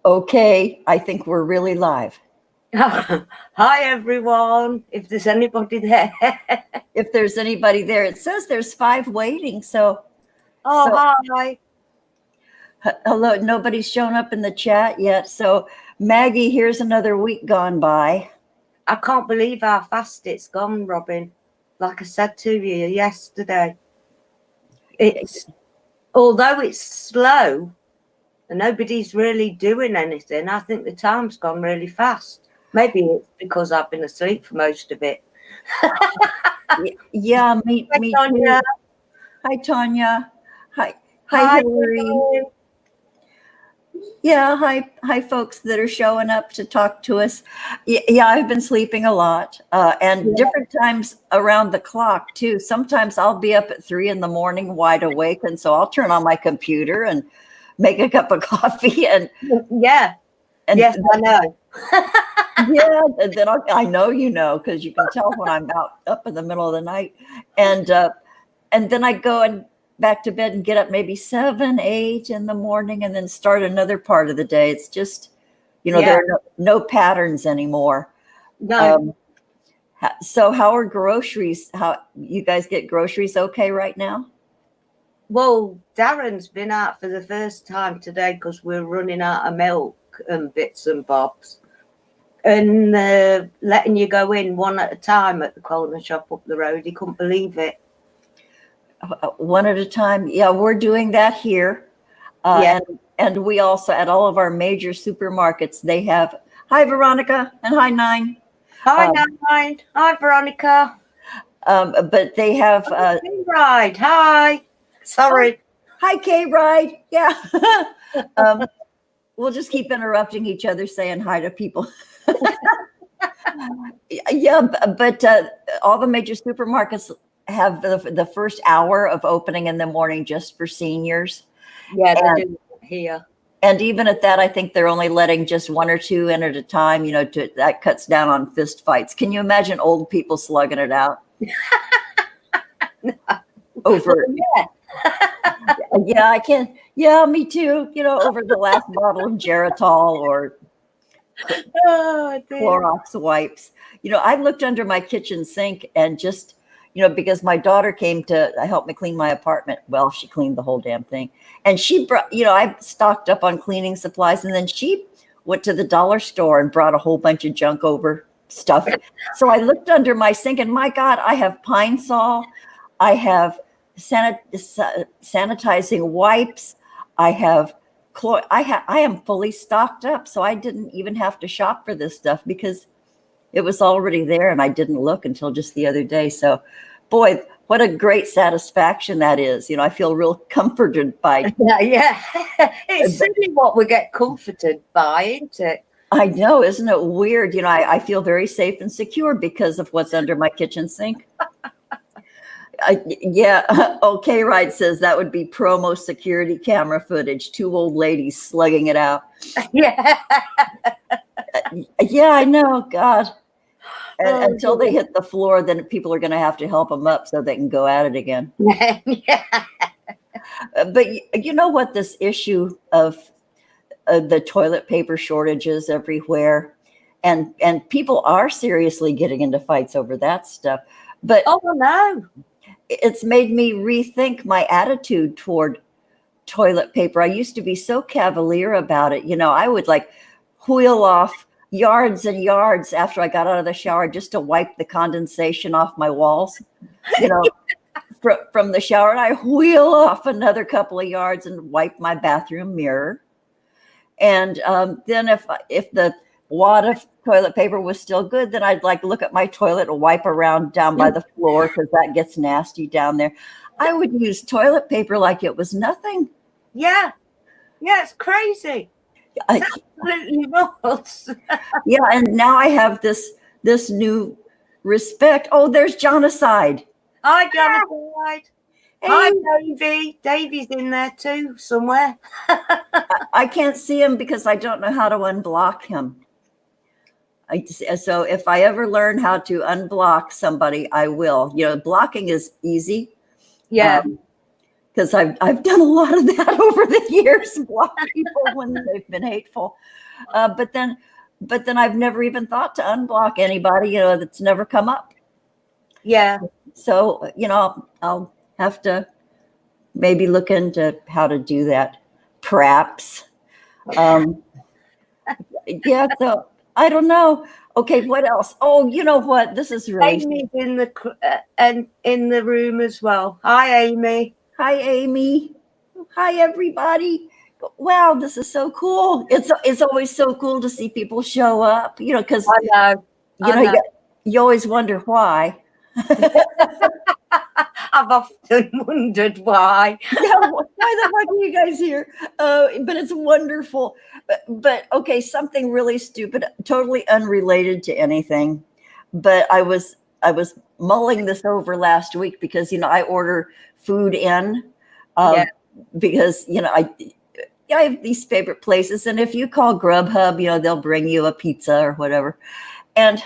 Okay, I think we're really live. Hi, everyone. If there's anybody there. If there's anybody there, it says there's 5 waiting. So Hi. hello, nobody's shown up in the chat yet. So Maggie, here's another week gone by. I can't believe how fast it's gone, Robin. Like I said to you yesterday, although it's slow and nobody's really doing anything, I think the time's gone really fast. Maybe it's because I've been asleep for most of it. Yeah, me Tanya. too. Hi, Tanya. Hi, Hi, Hillary. Yeah, hi, folks that are showing up to talk to us. Yeah, I've been sleeping a lot, and different times around the clock too. Sometimes I'll be up at 3 in the morning, wide awake, and so I'll turn on my computer and make a cup of coffee. And yes, I know. Yeah, and then I know you know, because you can tell when I'm up in the middle of the night, and then I go and back to bed and get up maybe 7, 8 in the morning, and then start another part of the day. It's just, there are no patterns anymore. No. So how are groceries? How you guys get groceries okay right now? Well, Darren's been out for the first time today because we're running out of milk and bits and bobs. And letting you go in one at a time at the corner shop up the road. He couldn't believe it. One at a time. Yeah, we're doing that here. And we also, at all of our major supermarkets, they have, hi, Veronica, and hi, Nine. Hi, Nine. Hi, Veronica. But they have... K-Ride. Hi. Sorry. Hi, K-Ride. Yeah. We'll just keep interrupting each other saying hi to people. Yeah, but all the major supermarkets have the first hour of opening in the morning just for seniors. Yeah, they do here. And even at that, I think they're only letting just 1 or 2 in at a time, that cuts down on fist fights. Can you imagine old people slugging it out? Over. Yeah, I can. Yeah, me too. Over the last bottle of Geritol or Clorox wipes. I looked under my kitchen sink and just, because my daughter came to help me clean my apartment. Well, she cleaned the whole damn thing. And she brought, I stocked up on cleaning supplies, and then she went to the dollar store and brought a whole bunch of junk over stuff. So I looked under my sink, and my God, I have Pine Sol. I have sanitizing wipes. I have I am fully stocked up, so I didn't even have to shop for this stuff because it was already there, and I didn't look until just the other day. So, boy, what a great satisfaction that is. I feel real comforted by. Yeah. It's simply what we get comforted by, isn't it? I know, isn't it weird? I feel very safe and secure because of what's under my kitchen sink. Yeah. Okay, right. Says that would be promo security camera footage. 2 old ladies slugging it out. Yeah. Yeah, I know. God. And until they hit the floor, then people are going to have to help them up so they can go at it again. Yeah. But you know what? This issue of the toilet paper shortages everywhere, and people are seriously getting into fights over that stuff. But no. It's made me rethink my attitude toward toilet paper. I used to be so cavalier about it. I would wheel off yards and yards after I got out of the shower just to wipe the condensation off my walls, from the shower. And I wheel off another couple of yards and wipe my bathroom mirror. And then if the wad of toilet paper was still good, then I'd look at my toilet and wipe around down by the floor because that gets nasty down there. I would use toilet paper like it was nothing. Yeah. Yeah, it's crazy. It's absolutely nuts. Yeah, and now I have this new respect. Oh, there's Jonacide. Hi, Jonacide. Hey. Hi, Davey. Davey's in there too, somewhere. I can't see him because I don't know how to unblock him. So if I ever learn how to unblock somebody, I will. Blocking is easy. Yeah. because I've done a lot of that over the years, block people when they've been hateful. But then I've never even thought to unblock anybody, that's never come up. Yeah. So, I'll have to maybe look into how to do that, perhaps. Yeah, so I don't know. Okay, what else? Oh, you know what? This is really. Amy's in the room as well. Hi, Amy. Hi, Amy. Hi, everybody. Wow, this is so cool. It's always so cool to see people show up, because I know. You always wonder why. I've often wondered why. Yeah, why the fuck are you guys here? But it's wonderful. But okay, something really stupid, totally unrelated to anything. But I was mulling this over last week because I order food in because I have these favorite places, and if you call Grubhub, they'll bring you a pizza or whatever. And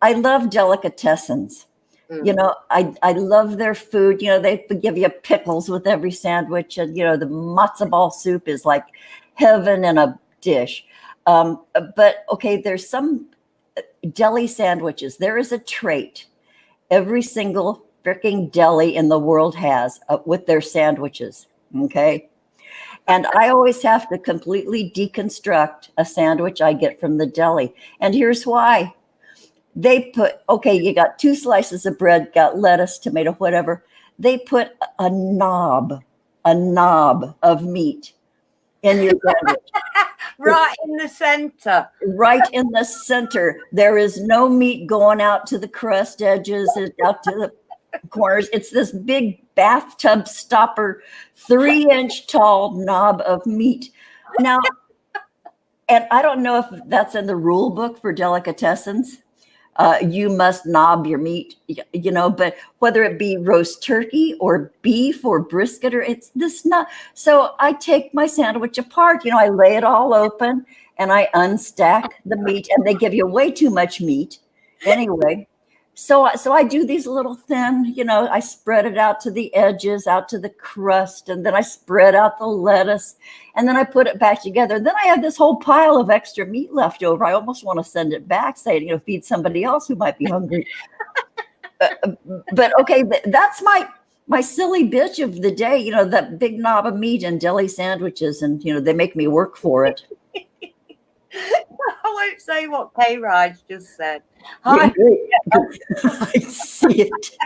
I love delicatessens. I love their food. They give you pickles with every sandwich, and the matzo ball soup is like heaven in a dish. But okay, there's some deli sandwiches. There is a trait every single freaking deli in the world has with their sandwiches. Okay. And I always have to completely deconstruct a sandwich I get from the deli. And here's why. They put, you got 2 slices of bread, got lettuce, tomato, whatever. They put a knob of meat in your sandwich. Right in the center. Right in the center. There is no meat going out to the crust edges and out to the corners. It's this big bathtub stopper, 3-inch tall knob of meat. Now, and I don't know if that's in the rule book for delicatessens. You must knob your meat, but whether it be roast turkey or beef or brisket, or it's this not. So I take my sandwich apart, I lay it all open and I unstack the meat, and they give you way too much meat anyway. So I do these little thin, I spread it out to the edges, out to the crust, and then I spread out the lettuce, and then I put it back together. Then I have this whole pile of extra meat left over. I almost want to send it back, say, feed somebody else who might be hungry. But okay, that's my silly bitch of the day, that big knob of meat and deli sandwiches, and they make me work for it. I won't say what K-Ride just said. Hi. I see it.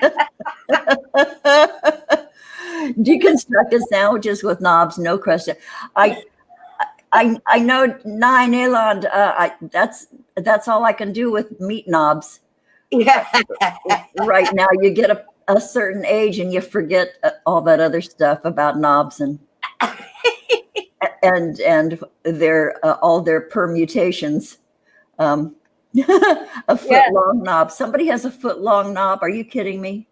Deconstructed sandwiches with knobs, no crust. I know 9 Eland. That's all I can do with meat knobs. Yeah. Right now, you get a certain age and you forget all that other stuff about knobs and their all their permutations. A foot long knob. Somebody has a foot long knob. Are you kidding me?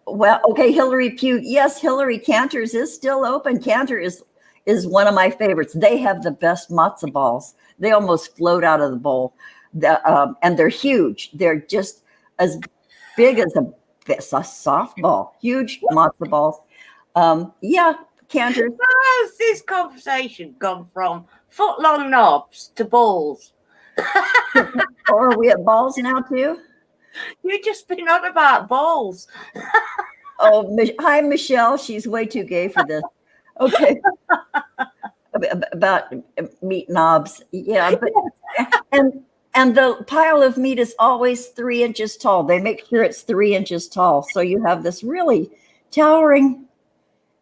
Well, okay, Hillary Pugh. Yes, Hillary Cantor's is still open. Cantor is one of my favorites. They have the best matzo balls. They almost float out of the bowl. And they're huge. They're just as big as a softball. Huge matzo balls. Cantor. How has this conversation gone from foot-long knobs to balls? Or are we at balls now too? You've just been on about balls. Oh, hi, Michelle. She's way too gay for this. Okay. About meat knobs. Yeah. But, and the pile of meat is always 3 inches tall. They make sure it's 3 inches tall. So you have this really towering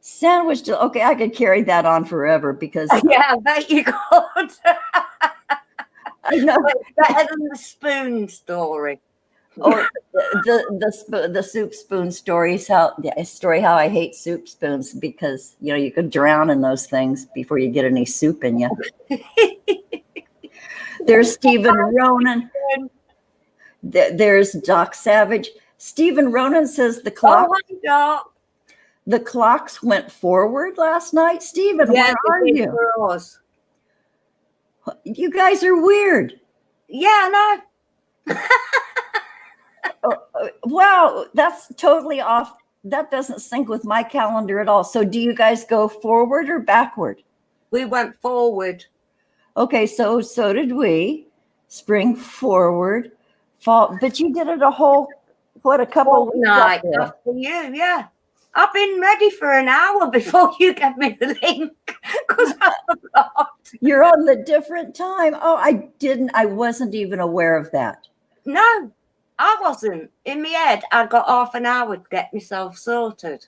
sandwich. Okay, I could carry that on forever because. Yeah, I bet you could. I know. Better than the spoon story. Or the soup spoon stories, how I hate soup spoons because you could drown in those things before you get any soup in you. There's Stephen Ronan. There's Doc Savage. Stephen Ronan says the clocks went forward last night. Stephen, where are you? You guys are weird. Yeah, I know. Wow, that's totally off. That doesn't sync with my calendar at all. So do you guys go forward or backward? We went forward. Okay, so did we. Spring forward, fall, but you did it a whole, what, a couple weeks Fortnight after. after you, yeah. I've been ready for an hour before you gave me the link because I forgot. You're on the different time. Oh, I wasn't even aware of that. No, I wasn't. In my head, I got half an hour to get myself sorted.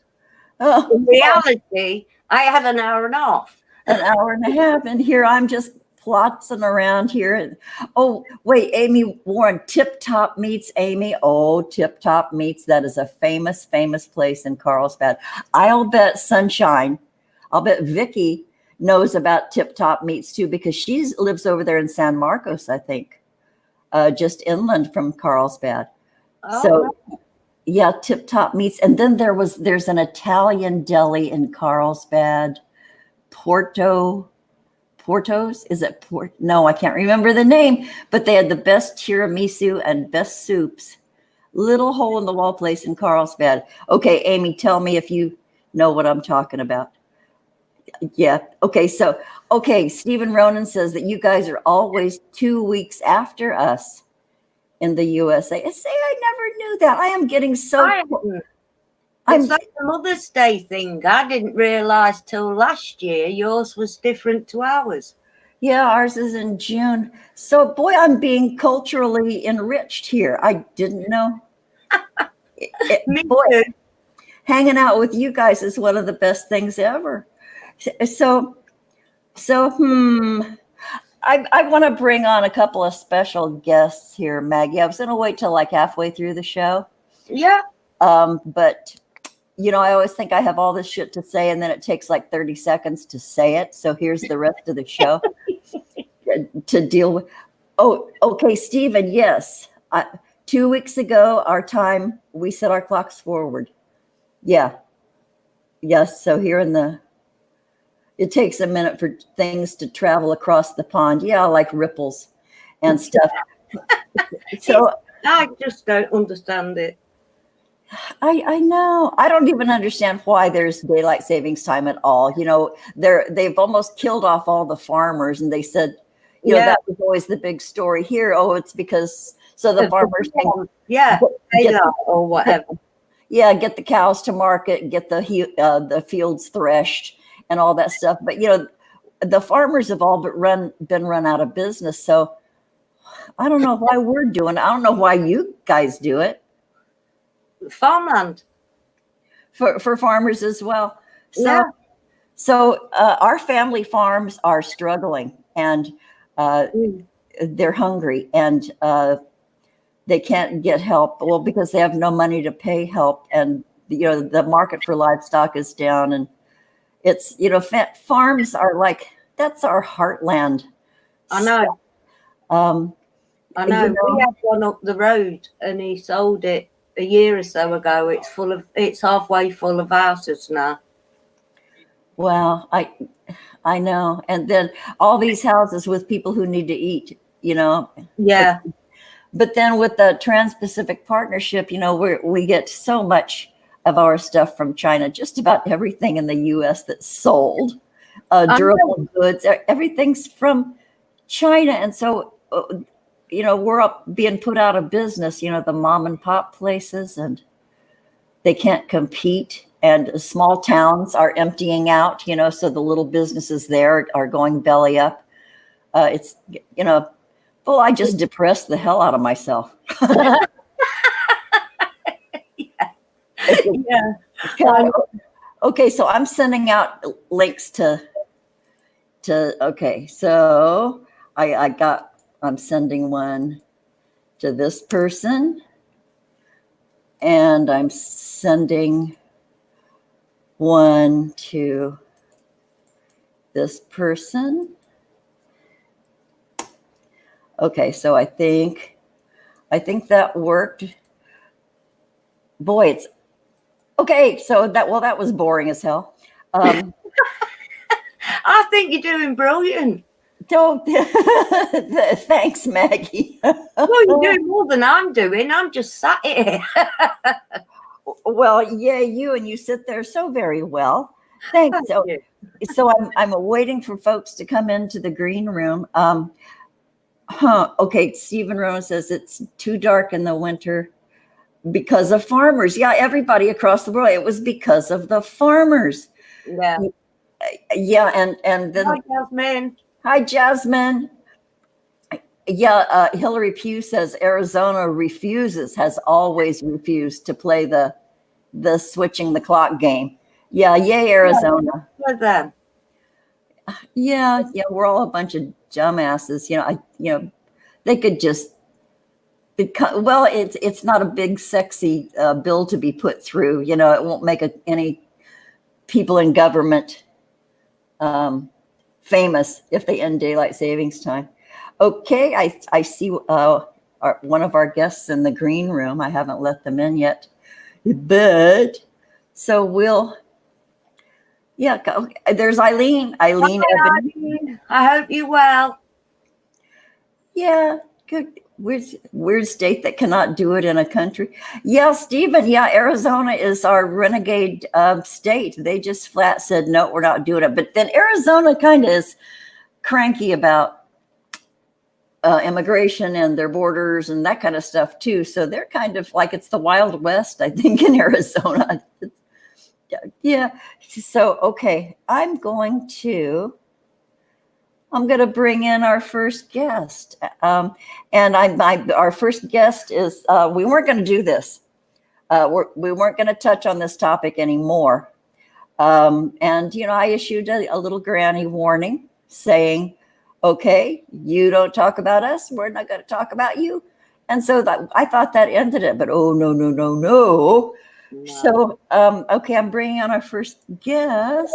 Oh, In reality, I had an hour and a half. an hour and a half, and here I'm just plotzing around here. And oh, wait, Amy Warren, Tip Top Meats, Amy. Oh, Tip Top Meats. That is a famous, famous place in Carlsbad. I'll bet I'll bet Vicky knows about Tip Top Meats too, because she lives over there in San Marcos, I think, just inland from Carlsbad. Oh, So yeah, Tip Top Meats. And then there's an Italian deli in Carlsbad, Porto's, is it Port? No, I can't remember the name, but they had the best tiramisu and best soups. Little hole in the wall place in Carlsbad. Okay, Amy, tell me if you know what I'm talking about. Yeah. Okay. So, Stephen Ronan says that you guys are always 2 weeks after us in the USA. Say, I never knew that. I am getting so. It's like the Mother's Day thing. I didn't realize till last year yours was different to ours. Yeah, ours is in June. So, boy, I'm being culturally enriched here. I didn't know. Me Boy, too. hanging out with you guys is one of the best things ever. So, I want to bring on a couple of special guests here, Maggie. I was going to wait till like halfway through the show. Yeah. But I always think I have all this shit to say, and then it takes like 30 seconds to say it. So here's the rest of the show to deal with. Oh, okay, Stephen. Yes. 2 weeks ago, our time, we set our clocks forward. Yeah. Yes. So it takes a minute for things to travel across the pond. Yeah, like ripples and stuff. So I just don't understand it. I know. I don't even understand why there's daylight savings time at all. They've almost killed off all the farmers, and they said, that was always the big story here. Oh, it's because so the farmers can or whatever. Yeah, get the cows to market, get the fields threshed, and all that stuff. But the farmers have all but been run out of business. So I don't know why we're doing it. I don't know why you guys do it. Farmland for farmers as well. So our family farms are struggling, and they're hungry, and they can't get help. Well, because they have no money to pay help, and the market for livestock is down, and it's farms are like, that's our heartland. I know. I know. We had one up the road, and he sold it a year or so ago. It's halfway full of houses now. Well, I know. And then all these houses with people who need to eat, Yeah. But then with the Trans-Pacific Partnership, we get so much of our stuff from China, just about everything in the U.S. that's sold, durable goods, everything's from China. And so, we're being put out of business, the mom and pop places, and they can't compete. And small towns are emptying out, so the little businesses there are going belly up. It's, well, I just depressed the hell out of myself. Yeah. Okay, so I'm sending out links to okay, so I'm sending one to this person, and I'm sending one to this person. Okay, so I think that worked. Boy, it's okay. So that was boring as hell. I think you're doing brilliant. Don't. Thanks, Maggie. Well, you're doing more than I'm doing. I'm just sat here. Well, yeah, you sit there so very well. Thanks. Thank you. So I'm waiting for folks to come into the green room. Okay, Stephen Rowan says it's too dark in the winter because of farmers. Yeah, everybody across the world. It was because of the farmers. Yeah. Yeah, and then Hi, Jasmine. hi, Jasmine. Yeah, Hillary Pugh says Arizona has always refused to play the switching the clock game. Yeah, yay, Arizona. For them. Yeah, we're all a bunch of dumbasses. They could just well, it's not a big sexy bill to be put through. It won't make any people in government famous if they end daylight savings time. Okay, I see one of our guests in the green room. I haven't let them in yet, but so we'll. Yeah, there's Eileen. Eileen Hi, Ebony. Eileen. I hope you're well. Yeah, good. Weird state that cannot do it in a country. Yeah, Stephen. Yeah, Arizona is our renegade state. They just flat said no, we're not doing it. But then Arizona kind of is cranky about immigration and their borders and that kind of stuff too. So they're kind of like it's the Wild West, I think, in Arizona. Yeah. So okay, I'm going to bring in our first guest, and our first guest is we weren't going to do this. We weren't going to touch on this topic anymore. And I issued a little granny warning saying, okay, you don't talk about us, we're not going to talk about you. And so I thought that ended it, but oh, no. Wow. So, okay, I'm bringing on our first guest.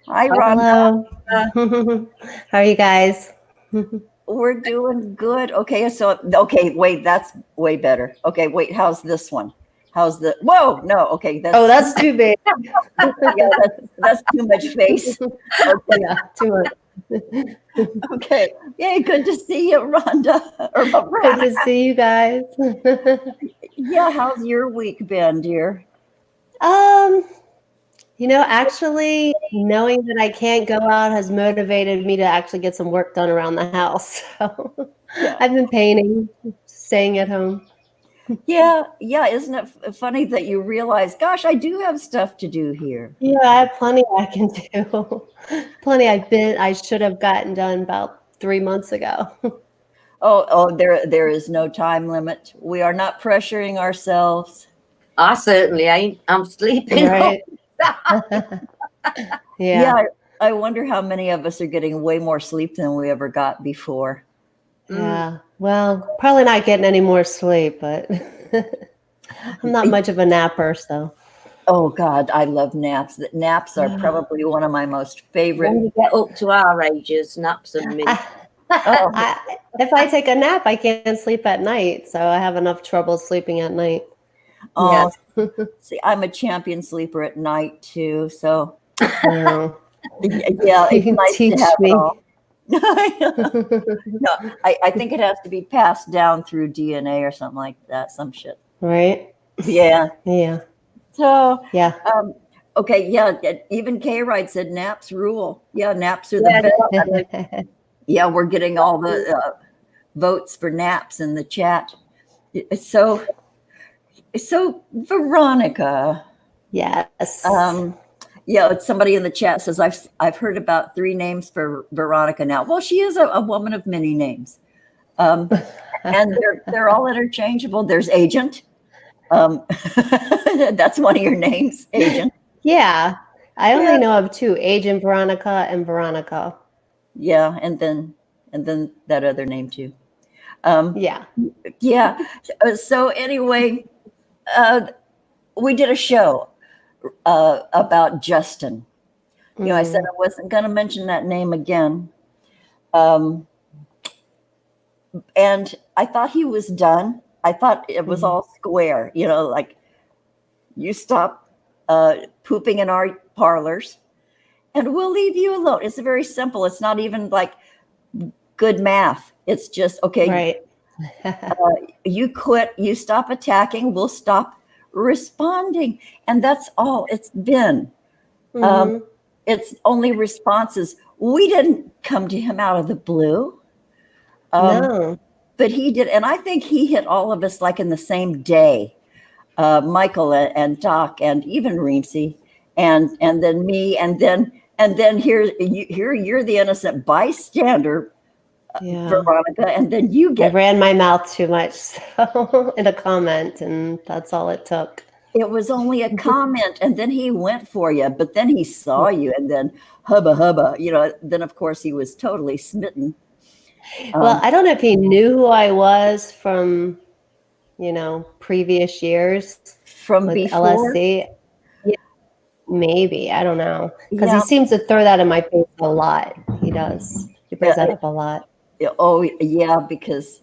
Hi, Rhonda. Hello. How are you guys? We're doing good. Okay, wait, that's way better. Okay, wait, how's this one? Whoa, no, okay. That's too big. Yeah, that's too much face. Okay. Yeah, too much. Okay. Yay, good to see you, Rhonda. Good to see you guys. Yeah, how's your week been, dear? Actually knowing that I can't go out has motivated me to actually get some work done around the house. So Yeah. I've been painting, staying at home. Yeah, isn't it funny that you realize, gosh, I do have stuff to do here. Yeah, I have plenty I can do. Plenty I should have gotten done about 3 months ago. Oh, there is no time limit. We are not pressuring ourselves. I certainly ain't. I'm sleeping. Right. Yeah, I wonder how many of us are getting way more sleep than we ever got before. Yeah. Well, probably not getting any more sleep, but I'm not much of a napper, so. Oh God, I love naps. Naps are probably one of my most favorite. When you get up to our ages, naps are mint. If I take a nap, I can't sleep at night, so I have enough trouble sleeping at night. Oh, see, I'm a champion sleeper at night too. So, Oh. yeah, You it's can nice teach to have me. it all. No, I think it has to be passed down through DNA or something like that. Some shit. Right? Yeah. Yeah. So, Yeah. okay, yeah. Even K-Ride said naps rule. Yeah, naps are the best. Yeah, we're getting all the votes for naps in the chat. So Veronica. Yes. Yeah, somebody in the chat says I've heard about 3 names for Veronica now. Well, she is a woman of many names, and they're all interchangeable. There's Agent. That's one of your names, Agent. Yeah. I only know of 2, Agent Veronica and Veronica. Yeah, and then that other name too. Yeah. Yeah. So anyway, we did a show about Justin. I said I wasn't going to mention that name again. And I thought he was done. I thought it was all square, like you stop pooping in our parlors and we'll leave you alone. It's very simple. It's not even like good math. It's just, okay, Right. you quit, you stop attacking, we'll stop responding. And that's all it's been. Mhm. It's only responses. We didn't come to him out of the blue. No. But he did. And I think he hit all of us like in the same day. Michael and Doc and even Reemsy and then me and then here you're the innocent bystander, Yeah. Veronica, and then you I get. ran my mouth too much so, in a comment, and that's all it took. It was only a comment, and then he went for you, but then he saw you, and then hubba hubba, then of course he was totally smitten. Well, I don't know if he knew who I was from, previous years From with before. LSC. Yeah, maybe. I don't know. Because Yeah. he seems to throw that in my face a lot. He does. He brings that up a lot. Oh, yeah, because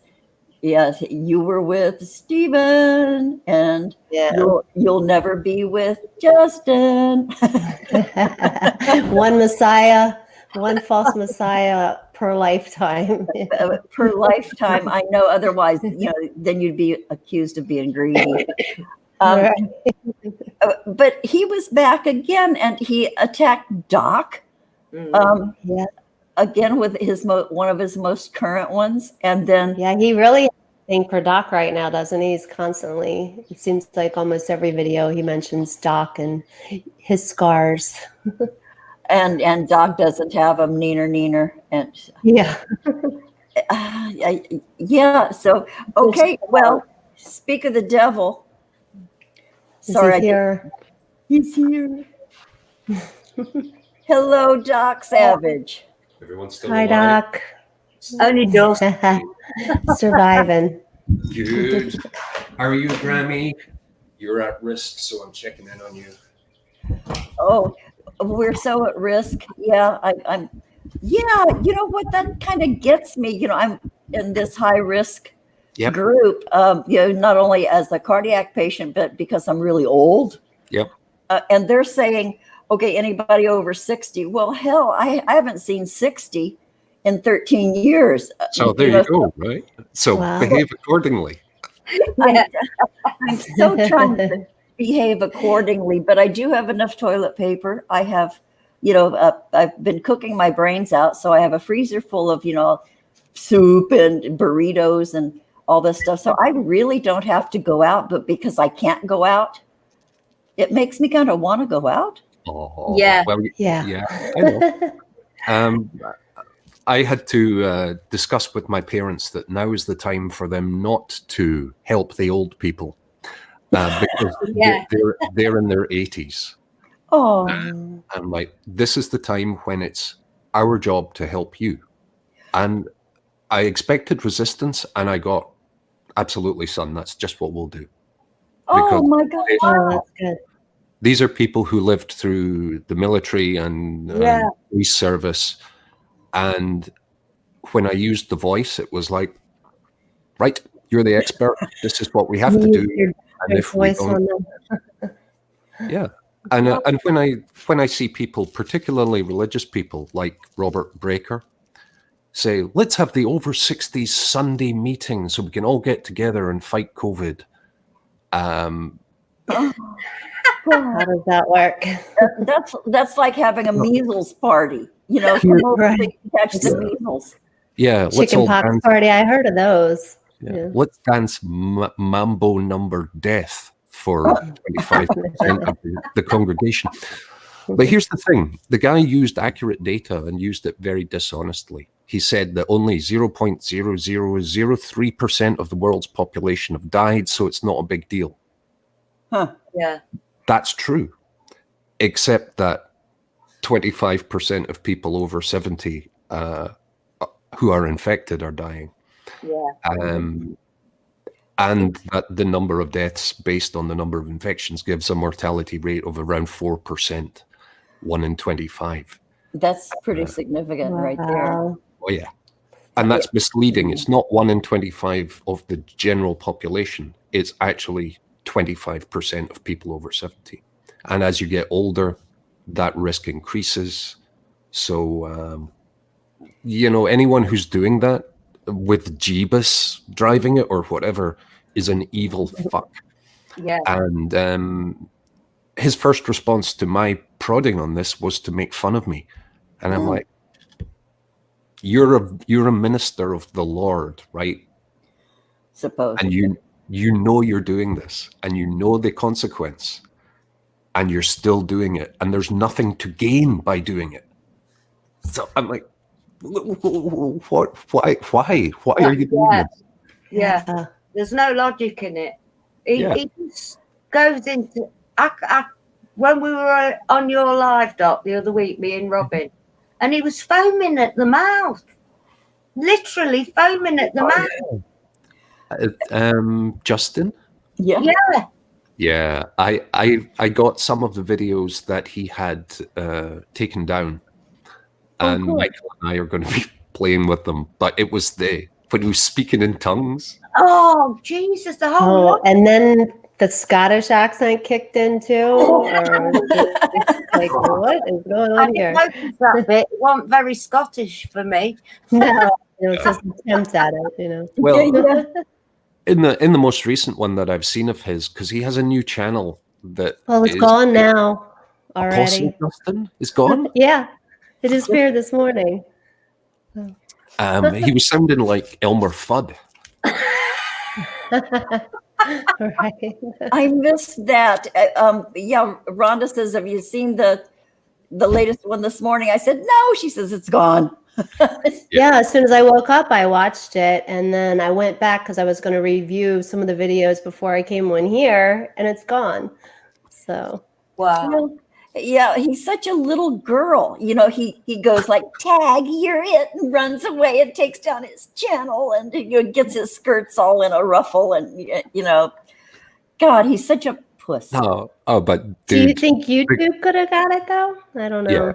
yes, you were with Stephen, and Yeah. you'll never be with Justin. One Messiah, one false Messiah per lifetime. Per lifetime. I know, otherwise, then you'd be accused of being greedy. Right. But he was back again, and he attacked Doc. Yeah. Again with one of his most current ones, and then Yeah, he really has a thing for Doc right now, doesn't he? He's constantly, it seems like almost every video he mentions Doc and his scars. and Doc doesn't have them, neener, and Yeah. yeah. So okay, well, speak of the devil. Sorry, Is he here? He's here. Hello, Doc Savage. Everyone's still Hi, alive. Doc. Only just Surviving. Good. How are you, Grammy? You're at risk, so I'm checking in on you. Oh, we're so at risk. Yeah, I'm. Yeah, you know what? That kind of gets me. I'm in this high risk Yep. group. Not only as a cardiac patient, but because I'm really old. Yep. And they're saying, okay, anybody over 60. Well, hell, I haven't seen 60 in 13 years. So there you go, right? So Wow. behave accordingly. I'm so trying to behave accordingly, but I do have enough toilet paper. I have, I've been cooking my brains out. So I have a freezer full of, soup and burritos and all this stuff. So I really don't have to go out, but because I can't go out, it makes me kind of want to go out. Oh, Yeah. Well, Yeah. I know. I had to discuss with my parents that now is the time for them not to help the old people because Yeah. they're in their 80s. Oh, I'm like, this is the time when it's our job to help you. And I expected resistance, and I got, absolutely, son, that's just what we'll do. oh my God. Oh, that's good. These are people who lived through the military and police service. And when I used the voice, it was like, right, you're the expert. This is what we have to do. And if we don't, yeah. And when I see people, particularly religious people like Robert Breaker, say, let's have the over 60s Sunday meeting so we can all get together and fight COVID. How does that work? That's like having a measles party, come over Right. to catch the measles. Yeah, let's Chicken all pox dance. party. I heard of those. Yeah. Let's dance mambo number death for 25% of the congregation. But here's the thing. The guy used accurate data and used it very dishonestly. He said that only 0.0003% of the world's population have died, so it's not a big deal. Huh. Yeah. That's true, except that 25% of people over 70 who are infected are dying. Yeah. And that the number of deaths based on the number of infections gives a mortality rate of around 4%, 1 in 25. That's pretty significant right there. Wow. Oh, yeah. And that's misleading. It's not 1 in 25 of the general population. It's actually 25% of people over 70. And as you get older, that risk increases. So, anyone who's doing that with Jeebus driving it or whatever is an evil fuck. Yeah. And his first response to my prodding on this was to make fun of me. And I'm like, you're a minister of the Lord, right? Suppose. And you know you're doing this, and you know the consequence, and you're still doing it, and there's nothing to gain by doing it. So I'm like, what? Why are you doing this? Yeah. There's no logic in it. He just goes into. When we were on your live, Doc, the other week, me and Robin, and he was foaming at the mouth, literally foaming at the mouth. Justin. Yeah. I got some of the videos that he had taken down, and cool. Michael and I are going to be playing with them. But it was when he was speaking in tongues. Oh Jesus! The whole. Oh, and then the Scottish accent kicked in too. Or like, what is going on here? I didn't notice that bit. It wasn't very Scottish for me. No, it was just an attempt at it, Well, in the most recent one that I've seen of his, because he has a new channel that. Well, it's gone now already. Apostle Justin is gone. Yeah, it disappeared this morning. He was sounding like Elmer Fudd. Right. I missed that. Rhonda says, have you seen the latest one this morning? I said, no. She says, it's gone. Yeah, as soon as I woke up, I watched it. And then I went back because I was going to review some of the videos before I came on here, and it's gone. So, wow. Yeah, he's such a little girl. He goes like, tag, you're it, and runs away and takes down his channel and gets his skirts all in a ruffle. And, God, he's such a puss. Oh, but dude, do you think YouTube could have got it, though? I don't know.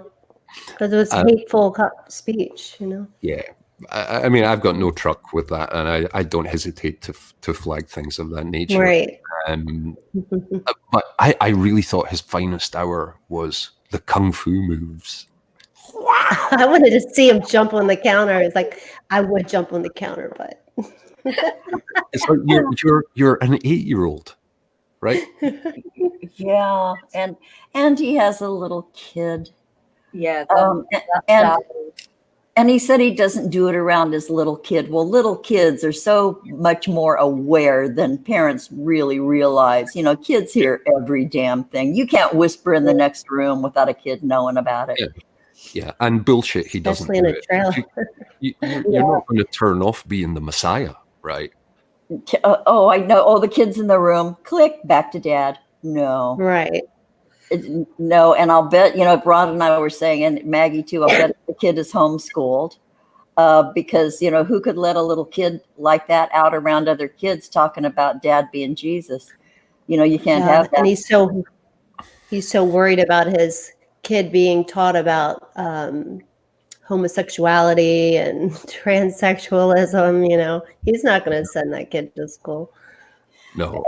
Because it was hateful speech, Yeah. I mean, I've got no truck with that, and I don't hesitate to flag things of that nature. Right. But I really thought his finest hour was the kung fu moves. Wow. I wanted to see him jump on the counter. It's like, I would jump on the counter, but. It's like you're an 8-year-old, right? Yeah, and he has a little kid. Yeah. And he said he doesn't do it around his little kid. Well, little kids are so much more aware than parents really realize. Kids hear every damn thing. You can't whisper in the next room without a kid knowing about it. Yeah. And bullshit, he doesn't Especially in a trailer. You're not going to turn off being the Messiah, right? I know. Oh, the kid's in the room. Click, back to dad. No. Right. No, and I'll bet, Ron and I were saying, and Maggie too, I'll bet the kid is homeschooled because, who could let a little kid like that out around other kids talking about dad being Jesus? You can't have that. And he's so worried about his kid being taught about homosexuality and transsexualism, he's not going to send that kid to school. No,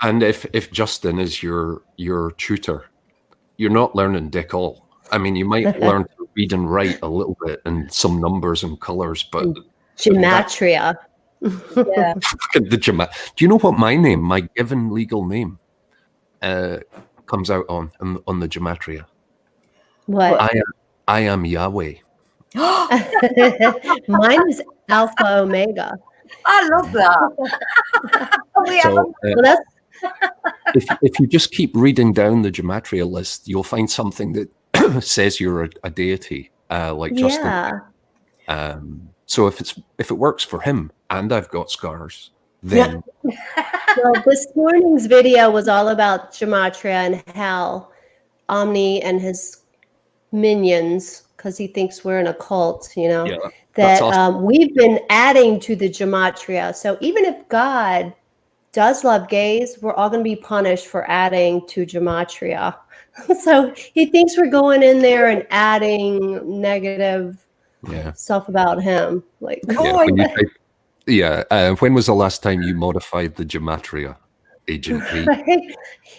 and if Justin is your tutor, you're not learning dick all. I mean, you might learn to read and write a little bit and some numbers and colors, but gematria. Yeah. Do you know what my given legal name comes out on the gematria? What? I am Yahweh. Mine is Alpha Omega. I love that. So, if you just keep reading down the gematria list, you'll find something that says you're a deity, like Justin. Yeah. So if it works for him, and I've got scars, then. Well, this morning's video was all about gematria and how Omni and his minions, because he thinks we're in a cult, that awesome. We've been adding to the gematria. So even if God does love gays, we're all going to be punished for adding to gematria. So he thinks we're going in there and adding negative stuff about him. Like, when was the last time you modified the gematria, Agent V?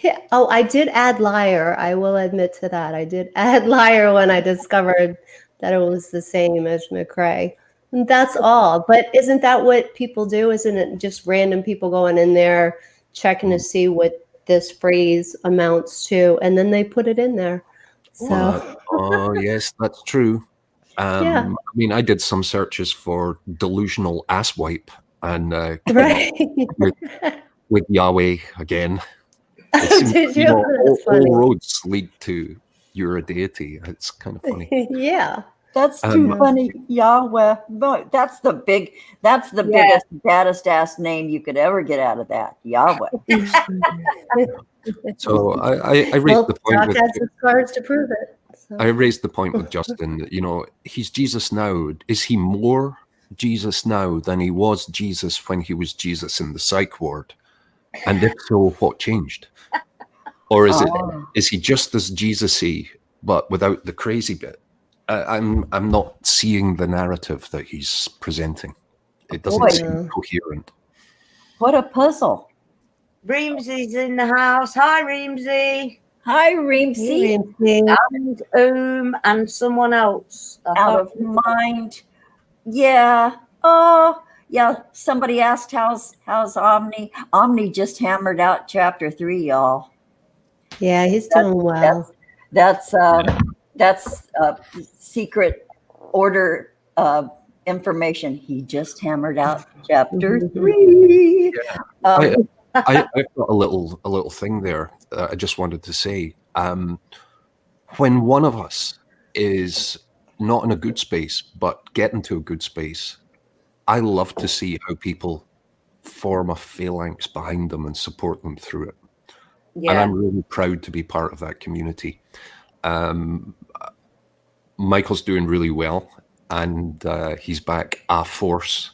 Yeah. Oh, I did add liar. I will admit to that. I did add liar when I discovered that it was the same as McRae. And that's all. But isn't that what people do? Isn't it just random people going in there checking to see what this phrase amounts to, and then they put it in there? So oh yes, that's true. yeah. I mean, I did some searches for delusional asswipe and Right. with Yahweh again. Did you? All roads lead to you're a deity. It's kind of funny. Yeah. That's too funny. Yahweh. Boy, that's the biggest, baddest ass name you could ever get out of that. Yahweh. So I raised the point. Doc has the scars to prove it. So. I raised the point with Justin that, you know, he's Jesus now. Is he more Jesus now than he was Jesus when he was Jesus in the psych ward? And if so, what changed? Or is he just as Jesus-y but without the crazy bit? I'm not seeing the narrative that he's presenting. It doesn't seem coherent. What a puzzle. Reamsy's in the house. Hi, Reamsy. Hi, Reamsy. And someone else. Out of mind. Yeah. Oh, yeah. Somebody asked how's Omni. Omni just hammered out chapter 3, y'all. Yeah, he's doing well. That's secret order information. He just hammered out chapter 3. Yeah. I've got a little thing there. I just wanted to say, when one of us is not in a good space, but get into a good space, I love to see how people form a phalanx behind them and support them through it. Yeah. And I'm really proud to be part of that community. Michael's doing really well, and he's back a force.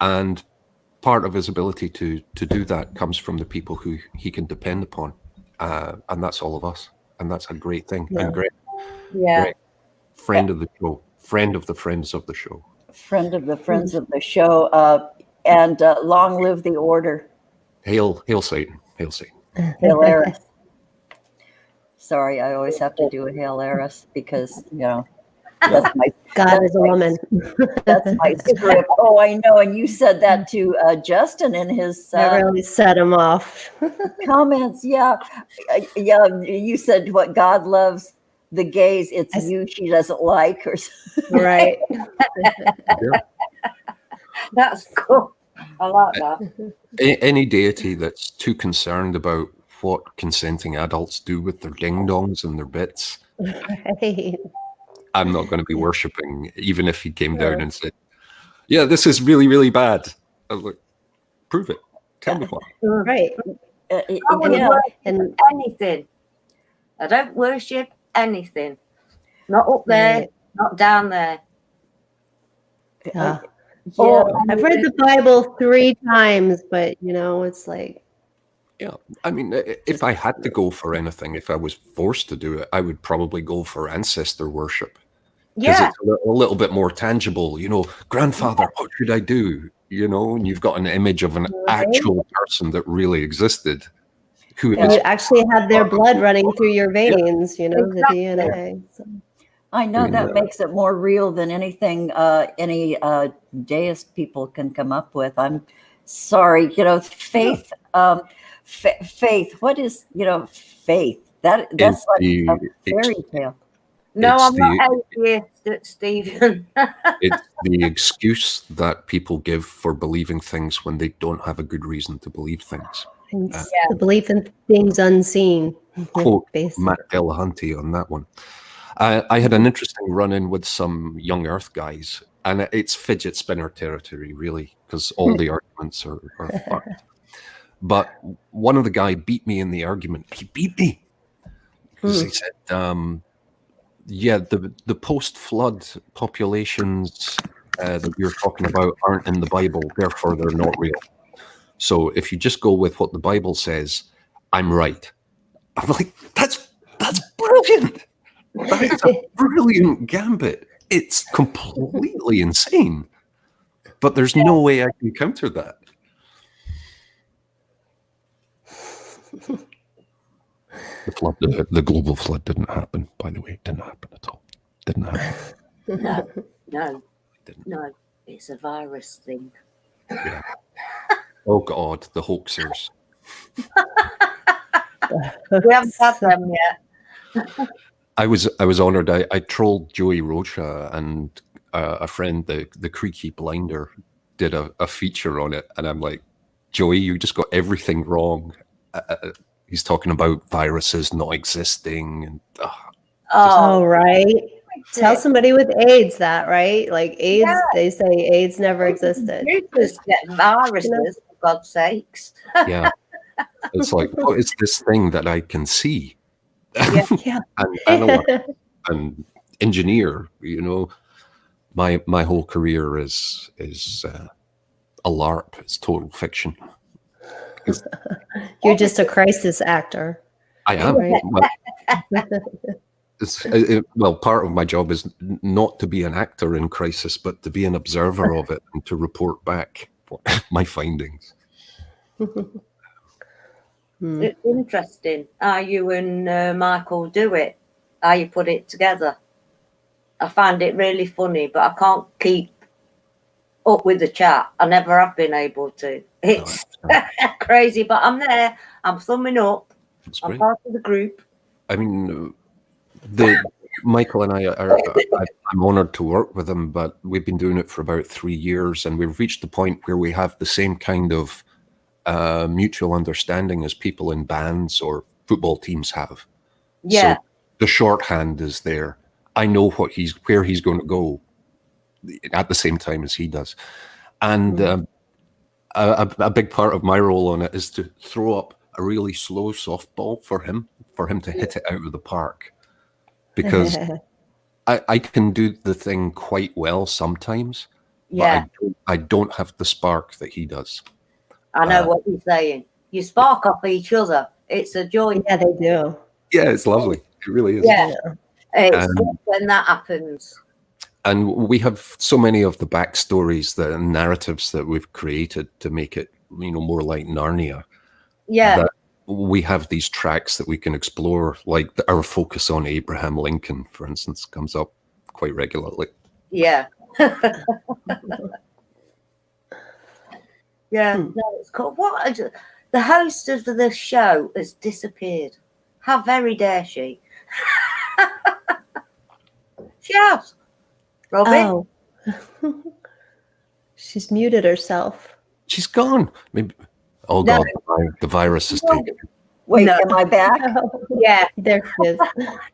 And part of his ability to do that comes from the people who he can depend upon. And that's all of us. And that's a great thing. Yeah. And great friend of the show, friend of the friends of the show. Friend of the friends of the show. And long live the order. Hail Satan. Hail Satan. Hail Eris. Sorry, I always have to do a Hail Eris because, you know, that's my God is a woman. That's my script. Oh, I know. And you said that to Justin in his I really set him off. comments. Yeah. You said what God loves the gays. It's you she doesn't like or something. Right. That's cool. I like that. Any deity that's too concerned about what consenting adults do with their ding-dongs and their bits, Right. I'm not going to be worshipping, even if he came down and said, yeah, this is really, really bad. I was like, prove it. Tell me why. Right. I wouldn't worship anything. I don't worship anything. Not up there, not down there. Yeah. I've read the Bible 3 times, but, you know, it's like. Yeah. I mean, if I had to go for anything, if I was forced to do it, I would probably go for ancestor worship. Because it's a little bit more tangible, you know, grandfather, what should I do? You know, and you've got an image of an actual person that really existed. You actually have their blood running through your veins, you know, exactly. The DNA. So. I know that makes it more real than anything any deist people can come up with. I'm sorry, you know, faith. Faith. What is, you know, faith? That's like a fairy tale. No, I'm not atheist, Stephen. It's the excuse that people give for believing things when they don't have a good reason to believe things. The belief in things unseen. Quote Matt Delahunty on that one. I had an interesting run-in with some young Earth guys, and it's fidget spinner territory, really, because all the arguments are fucked. But one of the guy beat me in the argument. He beat me. Because he said, the post-flood populations that you're talking about aren't in the Bible, therefore they're not real. So if you just go with what the Bible says, I'm right. I'm like, that's brilliant. That is a brilliant gambit. It's completely insane. But there's no way I can counter that. The global flood didn't happen, by the way. It didn't happen at all. Didn't happen. No, no, no. It's a virus thing. Yeah. Oh God, the hoaxers. We haven't had them yet. I was honored. I trolled Joey Rocha, and a friend, the Creaky Blinder, did a feature on it, and I'm like, Joey, you just got everything wrong. He's talking about viruses not existing, and right. Tell somebody with AIDS that, right? Like AIDS, they say AIDS never existed. Computers get viruses, for God's sakes. Yeah. It's like, what is this thing that I can see? Yeah. and analyze and engineer, you know. My whole career is a LARP. It's total fiction. You're just a crisis actor. I am. Right? Well, part of my job is not to be an actor in crisis, but to be an observer of it and to report back my findings. It's interesting how you and Michael do it, how you put it together. I find it really funny, but I can't keep up with the chat. I never have been able to. It's crazy, but I'm there. I'm thumbing up. I'm part of the group. I mean, Michael and I'm honored to work with him, but we've been doing it for about 3 years, and we've reached the point where we have the same kind of mutual understanding as people in bands or football teams have. Yeah. So the shorthand is there. I know where he's going to go at the same time as he does. And a big part of my role on it is to throw up a really slow softball for him to hit it out of the park. Because I can do the thing quite well sometimes, but I don't have the spark that he does. I know what you're saying. You spark off each other. It's a joy. Yeah, they do. Yeah, it's lovely. It really is. Yeah. It's good when that happens. And we have so many of the backstories, the narratives that we've created to make it, more like Narnia. Yeah. That we have these tracks that we can explore, like our focus on Abraham Lincoln, for instance, comes up quite regularly. Yeah. Yeah, no, it's cool. The host of the show has disappeared. How very dare she? She has. Robin? Oh. She's muted herself. She's gone. Maybe. Oh God, the virus is taken. Wait, am I back? Yeah, there she is.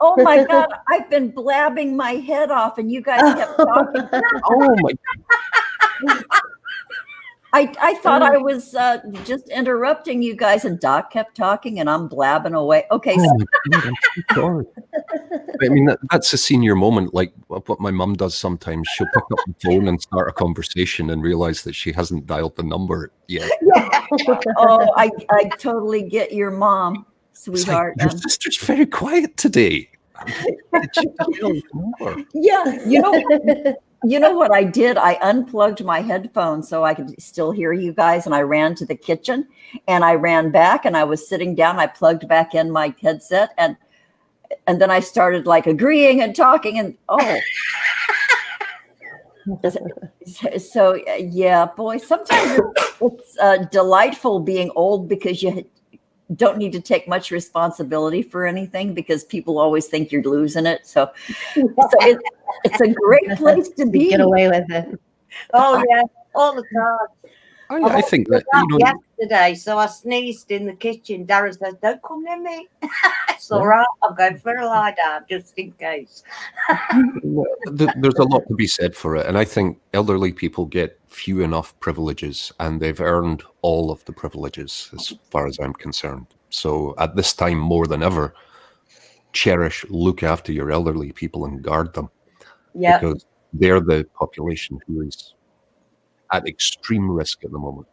Oh my God, I've been blabbing my head off, and you guys kept talking. Oh my God. I thought I was just interrupting you guys, and Doc kept talking, and I'm blabbing away. Okay. Oh my God, I'm so sorry. I mean, that's a senior moment, like what my mum does sometimes. She'll pick up the phone and start a conversation and realize that she hasn't dialed the number yet. Yeah. Oh, I totally get your mom, sweetheart. Like, your sister's very quiet today. Yeah, you know what I did? I unplugged my headphones so I could still hear you guys, and I ran to the kitchen, and I ran back, and I was sitting down. I plugged back in my headset, and then I started like agreeing and talking, and so yeah, boy, sometimes it's delightful being old because you don't need to take much responsibility for anything because people always think you're losing it. So it's a great place to be. Get away with it. Oh yeah, all the time. I think that yesterday, so I sneezed in the kitchen. Darren says, "Don't come near me." It's all right. I'm going for a lie down just in case. There's a lot to be said for it, and I think elderly people get few enough privileges, and they've earned all of the privileges, as far as I'm concerned. So at this time, more than ever, look after your elderly people and guard them. Yeah, because they're the population who is at extreme risk at the moment.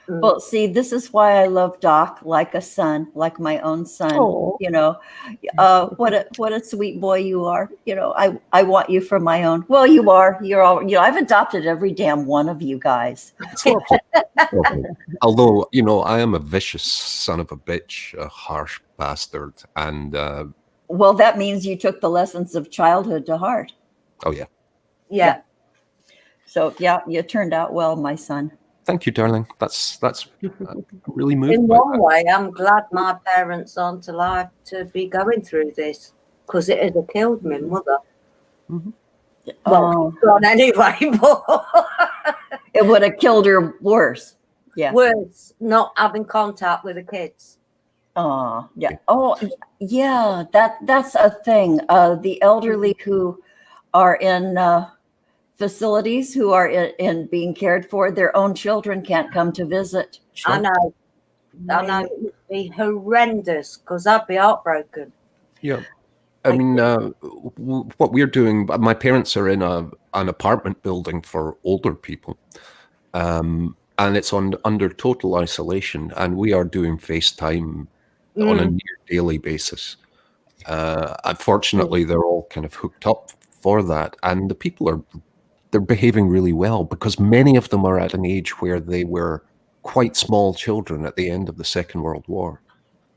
Well, see, this is why I love Doc like a son, like my own son. Oh. What a sweet boy you are. I want you for my own. Well, you are. You're all. I've adopted every damn one of you guys. Although I am a vicious son of a bitch, a harsh bastard, and well, that means you took the lessons of childhood to heart. Oh yeah. Yeah. So yeah, you turned out well, my son. Thank you, darling. That's really moved. In one way, I'm glad my parents aren't alive to be going through this, because it would have killed my mother. Mm-hmm. Well, gone anyway, but it would have killed her worse. Yeah. Worse, not having contact with the kids. Oh, yeah. Oh, yeah. That's a thing. The elderly who are in facilities, who are in being cared for, their own children can't come to visit. Sure. I know. It would be horrendous, because I'd be heartbroken. Yeah. I mean, what we're doing, my parents are in an apartment building for older people. And it's under total isolation, and we are doing FaceTime on a near daily basis. Unfortunately, they're all kind of hooked up for that, and the people they're behaving really well, because many of them are at an age where they were quite small children at the end of the Second World War.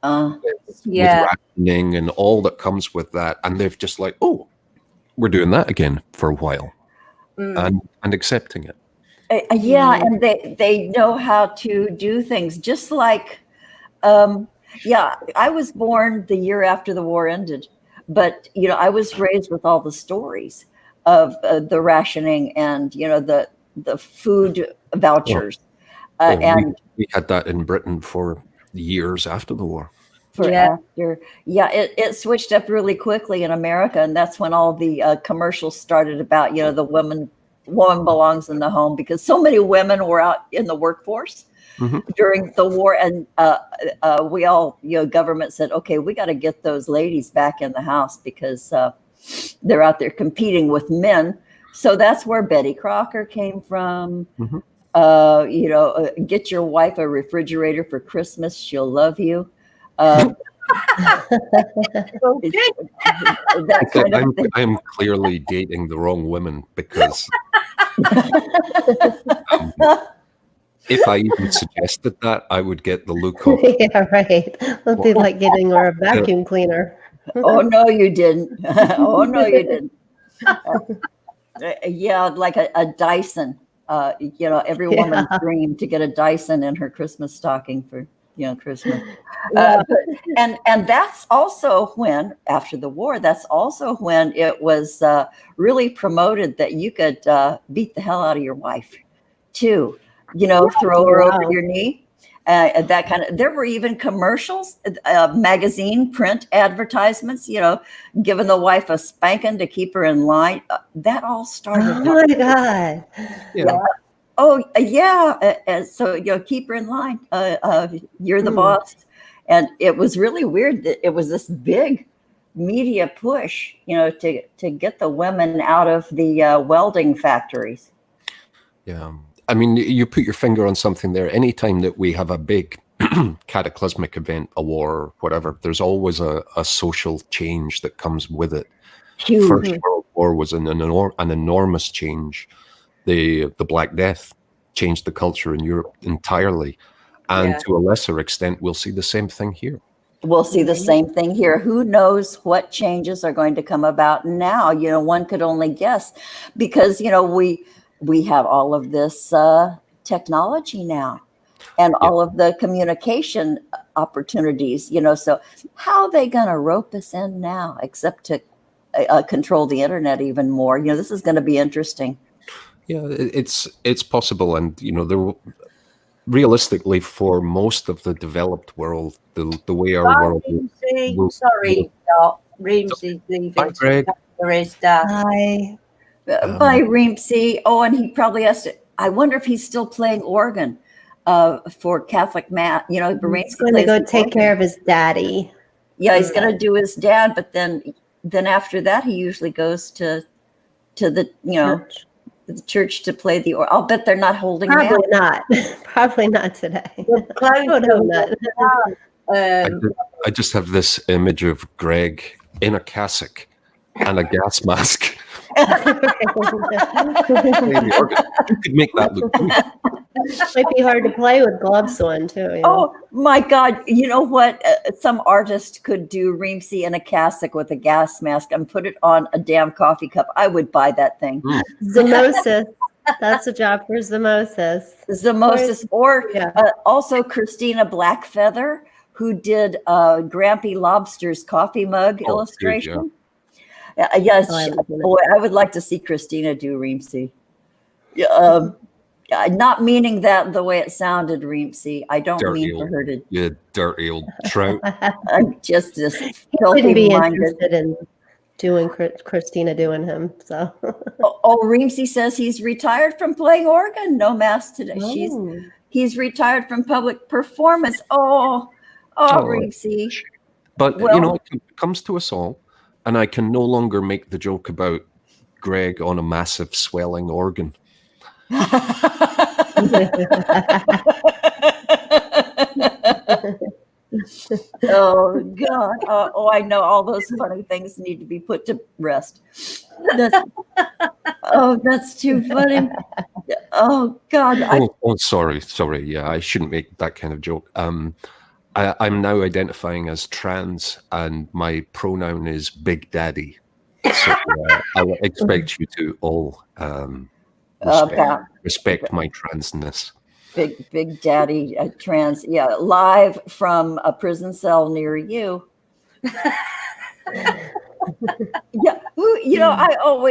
With rationing and all that comes with that, and they've just like, oh, we're doing that again for a while, and accepting it. Yeah, and they know how to do things, just like, I was born the year after the war ended, but I was raised with all the stories of the rationing and the food vouchers, and we had that in Britain for years after the war. It switched up really quickly in America, and that's when all the commercials started about the woman belongs in the home, because so many women were out in the workforce during the war, and we all, government said, okay, we got to get those ladies back in the house, because they're out there competing with men. So that's where Betty Crocker came from. Get your wife a refrigerator for Christmas, she'll love you. I'm clearly dating the wrong women, because if I even suggested that, I would get the look of yeah, right. It'd be like getting her a vacuum cleaner. Oh no, you didn't. Oh no, you didn't. Like a Dyson. Every woman's dream to get a Dyson in her Christmas stocking for Christmas. And that's also when, after the war, that's also when it was really promoted that you could beat the hell out of your wife too. Throw her over your knee. That kind of. There were even commercials, magazine, print advertisements. Giving the wife a spanking to keep her in line. That all started. Oh my God! Yeah. Oh yeah. So keep her in line. You're the boss. And it was really weird that it was this big media push, to get the women out of the welding factories. Yeah. I mean, you put your finger on something there. Anytime that we have a big cataclysmic event, a war, or whatever, there's always a social change that comes with it. Huge. First World War was an enormous change. The Black Death changed the culture in Europe entirely. And to a lesser extent, we'll see the same thing here. We'll see the same thing here. Who knows what changes are going to come about now? One could only guess, because, we have all of this technology now, and all of the communication opportunities, so how are they going to rope us in now, except to control the internet even more? This is going to be interesting. Yeah, it's possible. And, there realistically, for most of the developed world, the way our world will, sorry, Doc. Reemsey's leaving. Bye, Greg. Hi. By Reemsey. Oh, and he probably has to. I wonder if he's still playing organ for Catholic Mass. He's going to go take care of his daddy. Yeah, he's going to do his dad, but then after that, he usually goes to the church. The church to play the organ. I'll bet they're not holding him out. Probably not. Probably not today. I just have this image of Greg in a cassock and a gas mask. You could make that look good. Might be hard to play with gloves on too. You know? Oh my God! You know what? Some artist could do Reemsy in a cassock with a gas mask and put it on a damn coffee cup. I would buy that thing. Zemosis. That's a job for Zemosis. Zemosis, or also Christina Blackfeather, who did Grampy Lobster's coffee mug illustration. Yes, boy, I would like to see Christina do Reemsy. Not meaning that the way it sounded, Reemsy. I don't mean for her to. You dirty old trout. I'm just this Wouldn't be filthy-minded. interested in doing Christina doing him. So. Reemsy says he's retired from playing organ. No mass today. He's retired from public performance. Reemsy. But you know, it comes to us all, and I can no longer make the joke about Greg on a massive swelling organ. Oh God! I know all those funny things need to be put to rest. That's too funny. Oh God! Sorry. Yeah, I shouldn't make that kind of joke. I'm now identifying as trans, and my pronoun is Big Daddy. So I would expect you to all respect my transness. Big Daddy trans. Yeah, live from a prison cell near you. Yeah,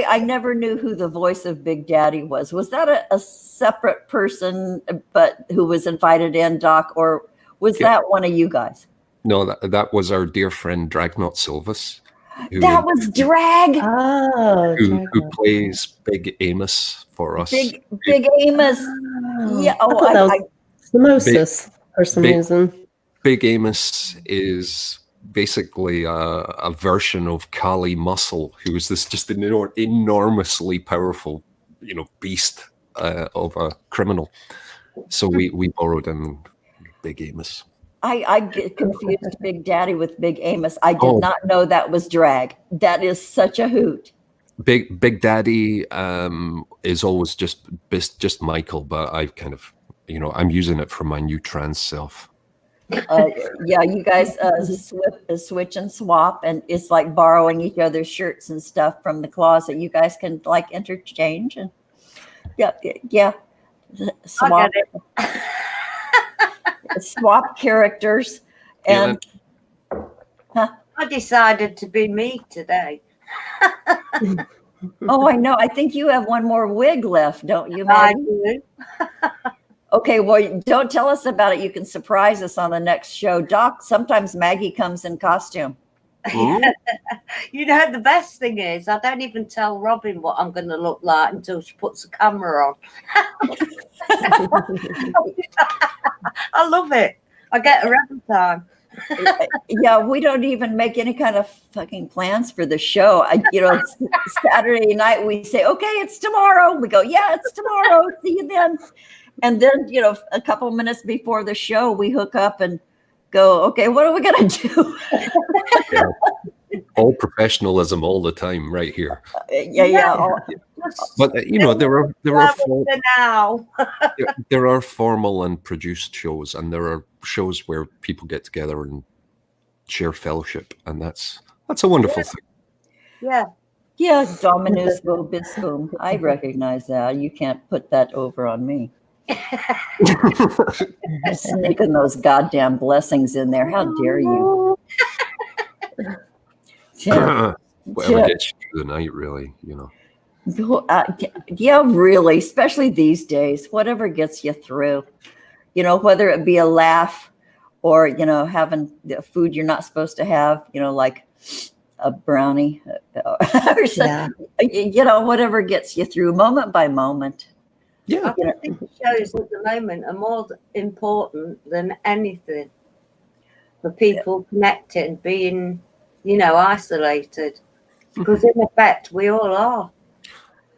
I never knew who the voice of Big Daddy was. Was that a separate person, but who was invited in, Doc, or was that one of you guys? No, that was our dear friend Dragnot Silvas. That was Drag. Who plays Big Amos for us? Big Amos. Yeah. Zemosis for some reason. Big Amos is basically a version of Kali Muscle, who is this just an enormously powerful, beast of a criminal. So we borrowed him, Big Amos. I get confused Big Daddy with Big Amos. I did not know that was Drag. That is such a hoot. Big Daddy is always just Michael, but I've kind of, I'm using it for my new trans self. You guys switch and swap, and it's like borrowing each other's shirts and stuff from the closet. You guys can like interchange and swap. Swap characters, and I decided to be me today. I know. I think you have one more wig left, don't you, Maggie? I do. Okay, well, don't tell us about it. You can surprise us on the next show. Doc, sometimes Maggie comes in costume. The best thing is I don't even tell Robin what I'm going to look like until she puts the camera on. I love it. I get her every time. We don't even make any kind of fucking plans for the show. Saturday night we say, okay, it's tomorrow. We go, yeah, it's tomorrow. See you then. And then, a couple minutes before the show, we hook up and go, okay, what are we going to do? All professionalism all the time right here. But there are formal and produced shows, and there are shows where people get together and share fellowship, and that's a wonderful thing. Dominus vobiscum. I recognize that. You can't put that over on me. Sneaking those goddamn blessings in there. How dare you? Whatever gets you through the night, really, really, especially these days, whatever gets you through, whether it be a laugh or, having the food you're not supposed to have, like a brownie or something, whatever gets you through moment by moment. I think the shows at the moment are more important than anything for people connecting, being, isolated, because in effect we all are.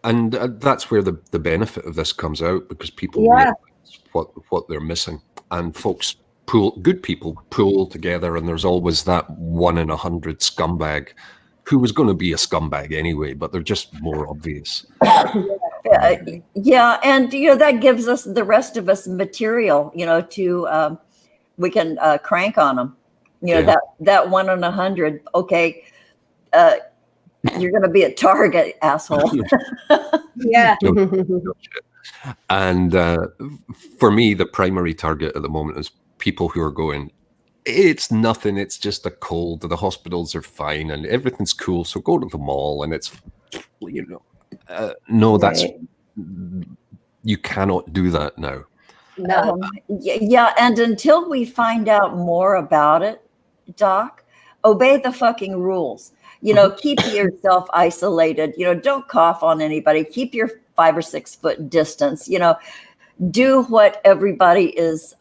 And that's where the benefit of this comes out, because people realize what they're missing, and good people pool together, and there's always that 1 in 100 scumbag who was going to be a scumbag anyway, but they're just more obvious. Yeah, and that gives us, the rest of us, material, to we can crank on them. That 1 in 100. Okay, you're going to be a target, asshole. Yeah. And for me, the primary target at the moment is people who are going, it's nothing, it's just a cold, the hospitals are fine and everything's cool, so go to the mall and it's, no, that's, you cannot do that now. No. Yeah, and until we find out more about it, Doc, obey the fucking rules. Keep yourself isolated. Don't cough on anybody. Keep your 5 or 6 foot distance. Do what everybody is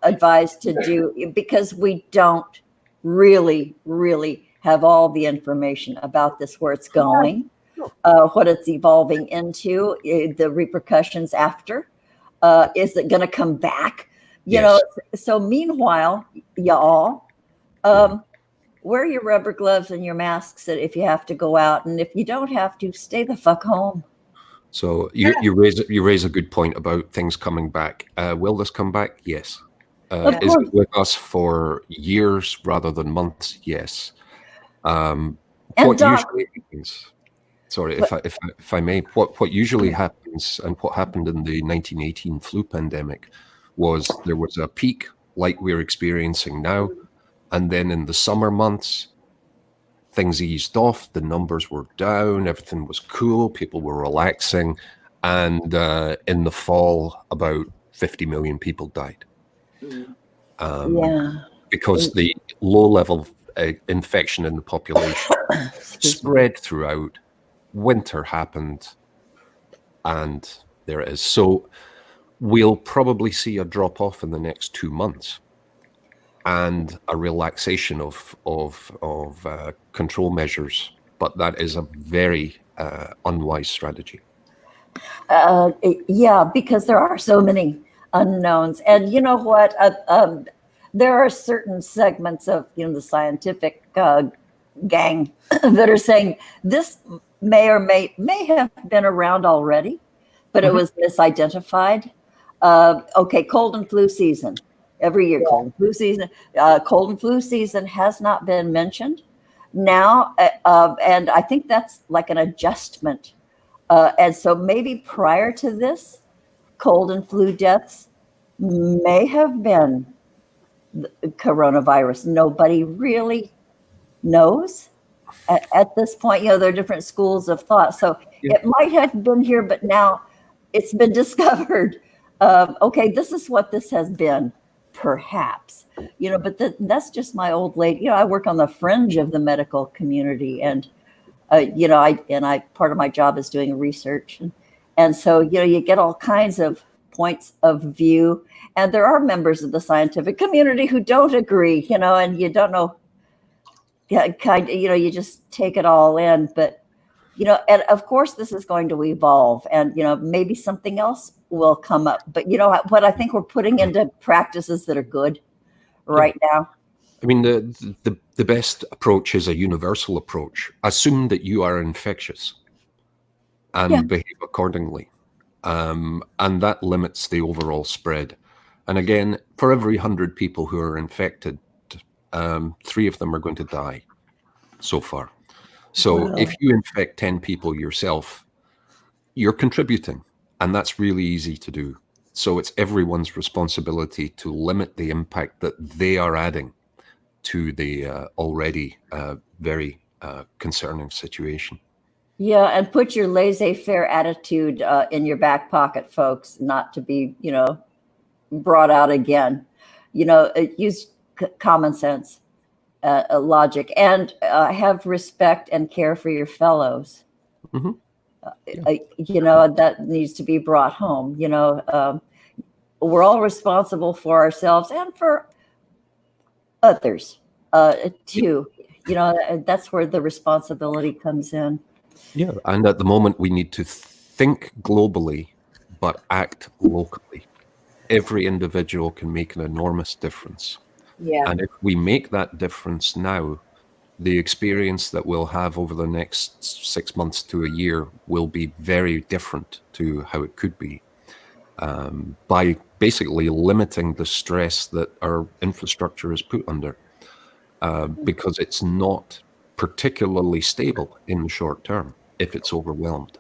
advised to do, because we don't really have all the information about this, where it's going, what it's evolving into, the repercussions after. Is it going to come back? Yes. So meanwhile, y'all, wear your rubber gloves and your masks if you have to go out, and if you don't have to, stay the fuck home. So you raise a good point about things coming back. Will this come back? Yes. Is it with us for years rather than months? Yes. What usually happens? Sorry, if I may. What usually happens, and what happened in the 1918 flu pandemic, was there was a peak like we're experiencing now, and then in the summer months, things eased off. The numbers were down. Everything was cool. People were relaxing, and in the fall, about 50 million people died. Because the low level of infection in the population spread throughout. Winter happened, and there it is. So we'll probably see a drop off in the next 2 months, and a relaxation of control measures. But that is a very unwise strategy. Because there are so many unknowns, and you know what? There are certain segments of the scientific gang that are saying this may or may have been around already, but it was misidentified. Cold and flu season. Every year, cold and flu season. Cold and flu season has not been mentioned now, and I think that's like an adjustment. And so maybe prior to this, cold and flu deaths may have been coronavirus. Nobody really knows at this point. There are different schools of thought. So it might have been here, but now it's been discovered. This is what this has been, perhaps. But that's just my old lady. I work on the fringe of the medical community, and I part of my job is doing research, and so you get all kinds of points of view, and there are members of the scientific community who don't agree, and you don't know. You just take it all in, but and of course this is going to evolve, and maybe something else will come up. But what I think we're putting into practices that are good right now. I mean, the best approach is a universal approach. Assume that you are infectious and behave accordingly. And that limits the overall spread. And again, for every 100 people who are infected, 3 of them are going to die so far. So if you infect 10 people yourself, you're contributing, and that's really easy to do. So it's everyone's responsibility to limit the impact that they are adding to the already very concerning situation. Yeah, and put your laissez-faire attitude in your back pocket, folks, not to be, brought out again. Use common sense, logic, and have respect and care for your fellows. Mm-hmm. That needs to be brought home. We're all responsible for ourselves and for others too. That's where the responsibility comes in. Yeah, and at the moment we need to think globally, but act locally. Every individual can make an enormous difference. Yeah. And if we make that difference now, the experience that we'll have over the next 6 months to a year will be very different to how it could be, by basically limiting the stress that our infrastructure is put under, because it's not particularly stable in the short term if it's overwhelmed.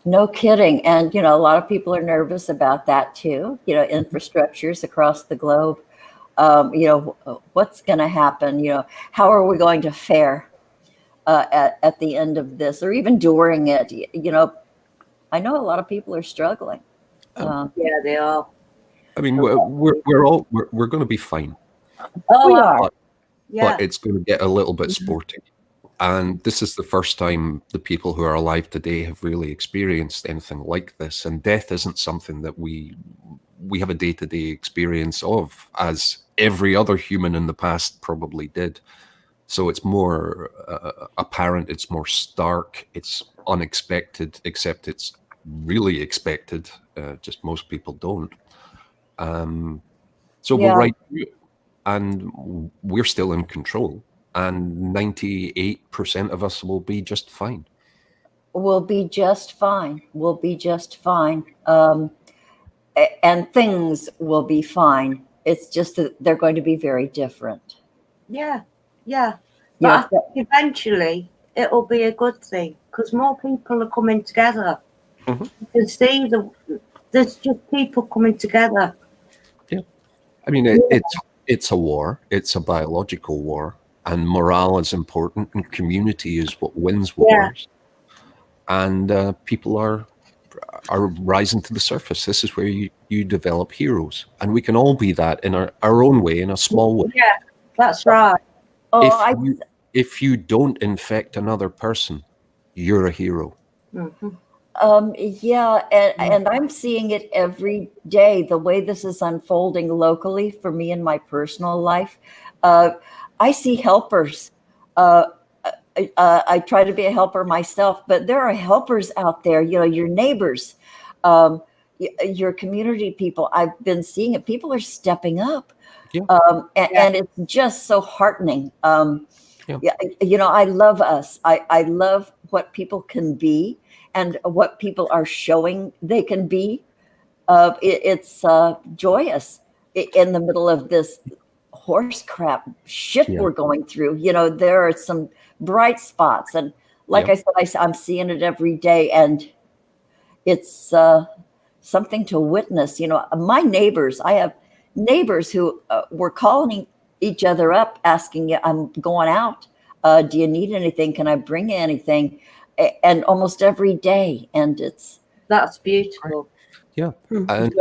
No kidding. And, a lot of people are nervous about that too, infrastructures across the globe. What's going to happen? How are we going to fare at the end of this, or even during it? I know a lot of people are struggling. Yeah, they are. I mean, we're going to be fine. Oh, we are. But it's going to get a little bit sporty. And this is the first time the people who are alive today have really experienced anything like this. And death isn't something that we have a day-to-day experience of, as every other human in the past probably did. So it's more apparent, it's more stark, it's unexpected, except it's really expected. Just most people don't. So we'll ride through it, and we're still in control. And 98% of us will be just fine. We'll be just fine. We'll be just fine. And things will be fine. It's just that they're going to be very different. Yeah. But I think eventually it'll be a good thing, because more people are coming together. Mm-hmm. You can see there's just people coming together. Yeah. I mean, it's a war. It's a biological war. And morale is important, and community is what wins wars. Yeah. And people are rising to the surface. This is where you develop heroes, and we can all be that in our own way, in a small way. Yeah, that's right. If you don't infect another person, you're a hero. Mm-hmm. And I'm seeing it every day, the way this is unfolding locally for me in my personal life. I see helpers. I try to be a helper myself, but there are helpers out there, your neighbors, your community people. I've been seeing it. People are stepping up. Yeah. And it's just so heartening. I love us. I love what people can be and what people are showing they can be. It's joyous in the middle of this horse crap shit we're going through. There are some bright spots, and like I said, I'm seeing it every day, and it's something to witness. My neighbors, I have neighbors who were calling each other up asking, I'm going out, do you need anything, can I bring you anything? And almost every day, and that's beautiful. Yeah. And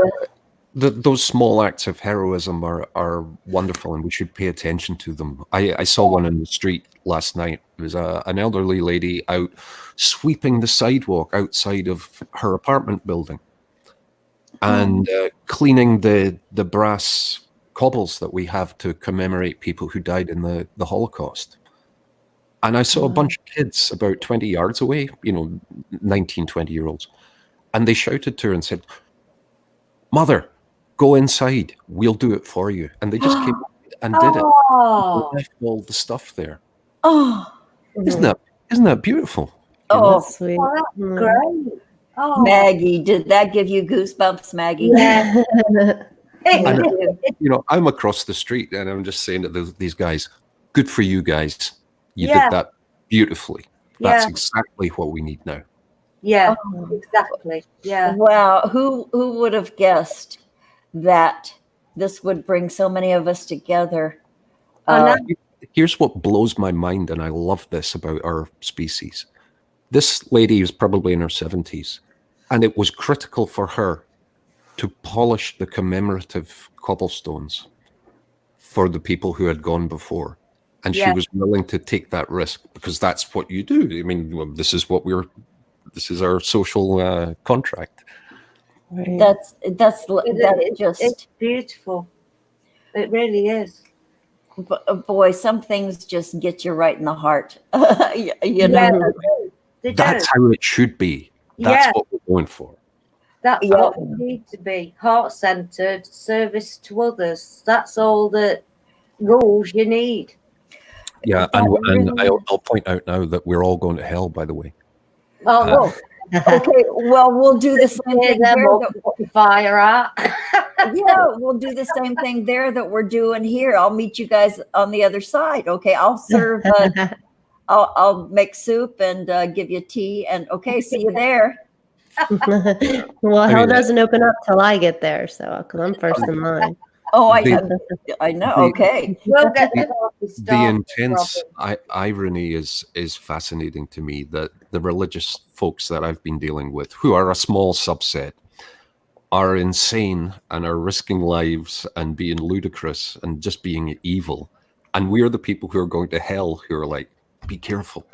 those small acts of heroism are wonderful, and we should pay attention to them. I saw one in the street last night. It was an elderly lady out sweeping the sidewalk outside of her apartment building and cleaning the brass cobbles that we have to commemorate people who died in the Holocaust. And I saw a bunch of kids about 20 yards away, 19, 20-year-olds. And they shouted to her and said, "Mother, go inside. We'll do it for you." And they just came and did it. They left all the stuff there. Isn't that beautiful? That's sweet. Oh, that's great. Oh. Maggie, did that give you goosebumps, Maggie? Yeah. I'm across the street, and I'm just saying to these guys, good for you guys. You did that beautifully. That's exactly what we need now. Yeah, exactly. Yeah. Wow. Who would have guessed that this would bring so many of us together? Here's what blows my mind, and I love this about our species. This lady is probably in her 70s, and it was critical for her to polish the commemorative cobblestones for the people who had gone before. And she was willing to take that risk because that's what you do. I mean, this is our social contract. Right. It's beautiful. It really is. Boy, some things just get you right in the heart. That's how it should be. That's what we're going for. That's what we need to be. Heart-centered, service to others. That's all the rules you need. Yeah, and I'll point out now that we're all going to hell, by the way. Oh, okay. Well, we'll do the same thing there. Fire out. Yeah, we'll do the same thing there that we're doing here. I'll meet you guys on the other side. Okay, I'll serve. I'll make soup and give you tea. And okay, see you there. Well, hell doesn't open up till I get there, so because I'm first in line. Oh, I know. Okay. The intense irony is fascinating to me, that the religious folks that I've been dealing with, who are a small subset, are insane and are risking lives and being ludicrous and just being evil. And we're the people who are going to hell, who are like, be careful,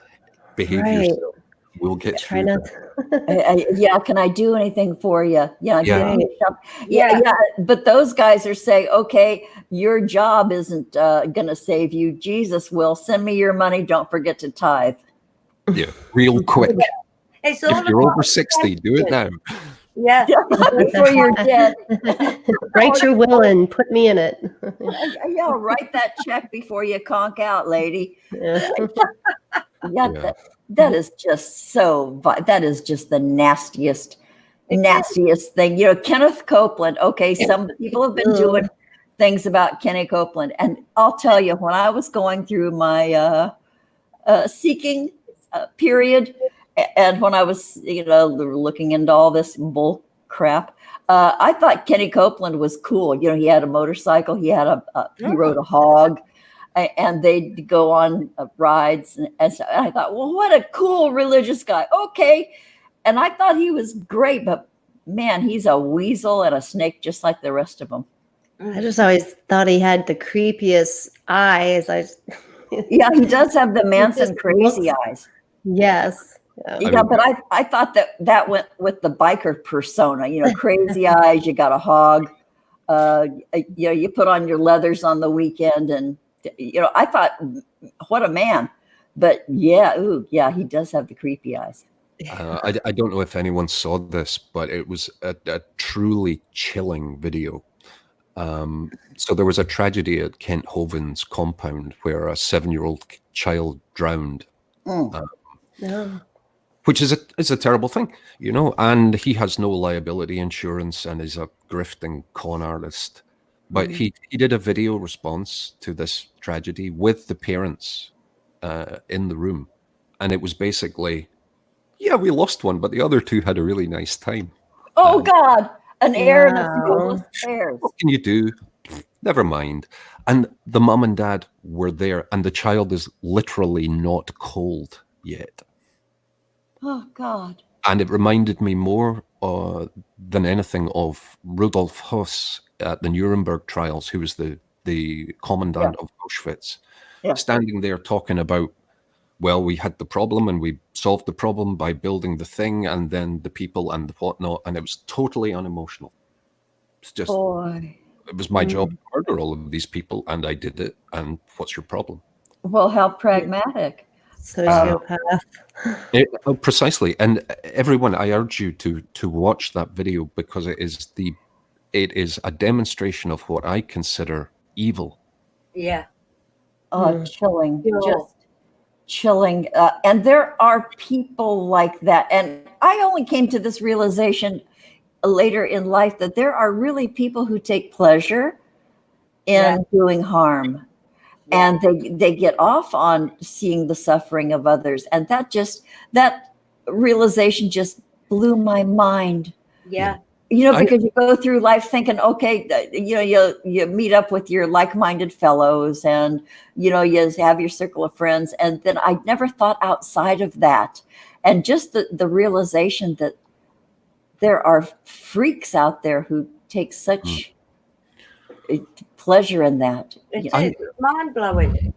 behave yourself. We'll get through that. Yeah, can I do anything for you? Yeah. Yeah. But those guys are saying, okay, your job isn't going to save you. Jesus will. Send me your money. Don't forget to tithe. Yeah, real quick. If you're over 60, do it now. Yeah. Before you're dead. Write your will and put me in it. Yeah, write that check before you conk out, lady. Yeah. That is just that is just the nastiest thing. You know, Kenneth Copeland. Okay, some people have been doing things about Kenny Copeland. And I'll tell you, when I was going through my seeking period, and when I was, looking into all this bull crap, I thought Kenny Copeland was cool. You know, he had a motorcycle, he rode a hog, and they'd go on rides. And so I thought, well, what a cool religious guy. Okay. And I thought he was great, but man, he's a weasel and a snake, just like the rest of them. I just always thought he had the creepiest eyes. Yeah, he does have the Manson crazy eyes. Yes. Yeah, but I thought that went with the biker persona, crazy eyes, you got a hog, you put on your leathers on the weekend, and I thought, what a man. But yeah, he does have the creepy eyes. I don't know if anyone saw this, but it was a truly chilling video. So there was a tragedy at Kent Hovine's compound where a 7-year-old child drowned, which is a terrible thing, and he has no liability insurance and is a grifting con artist. But he did a video response to this tragedy with the parents in the room. And it was basically, yeah, we lost one, but the other two had a really nice time. Oh, God, an heir and a few heirs. What can you do? Never mind. And the mum and dad were there, and the child is literally not cold yet. Oh, God. And it reminded me more than anything of Rudolf Höss at the Nuremberg trials, who was the commandant of Auschwitz, standing there talking about, well, we had the problem and we solved the problem by building the thing and then the people and the whatnot, and it was totally unemotional. It's just, it was my job to murder all of these people, and I did it, and what's your problem? Well, how pragmatic. Sociopath. Precisely. And everyone, I urge you to watch that video, because it is a demonstration of what I consider evil. Yeah. Chilling. Just chilling. And there are people like that. And I only came to this realization later in life that there are really people who take pleasure in doing harm. And they get off on seeing the suffering of others. And that realization just blew my mind. Yeah. Because you go through life thinking, okay, you meet up with your like-minded fellows, and, you have your circle of friends. And then I never thought outside of that. And just the realization that there are freaks out there who take such pleasure in that. It's mind-blowing.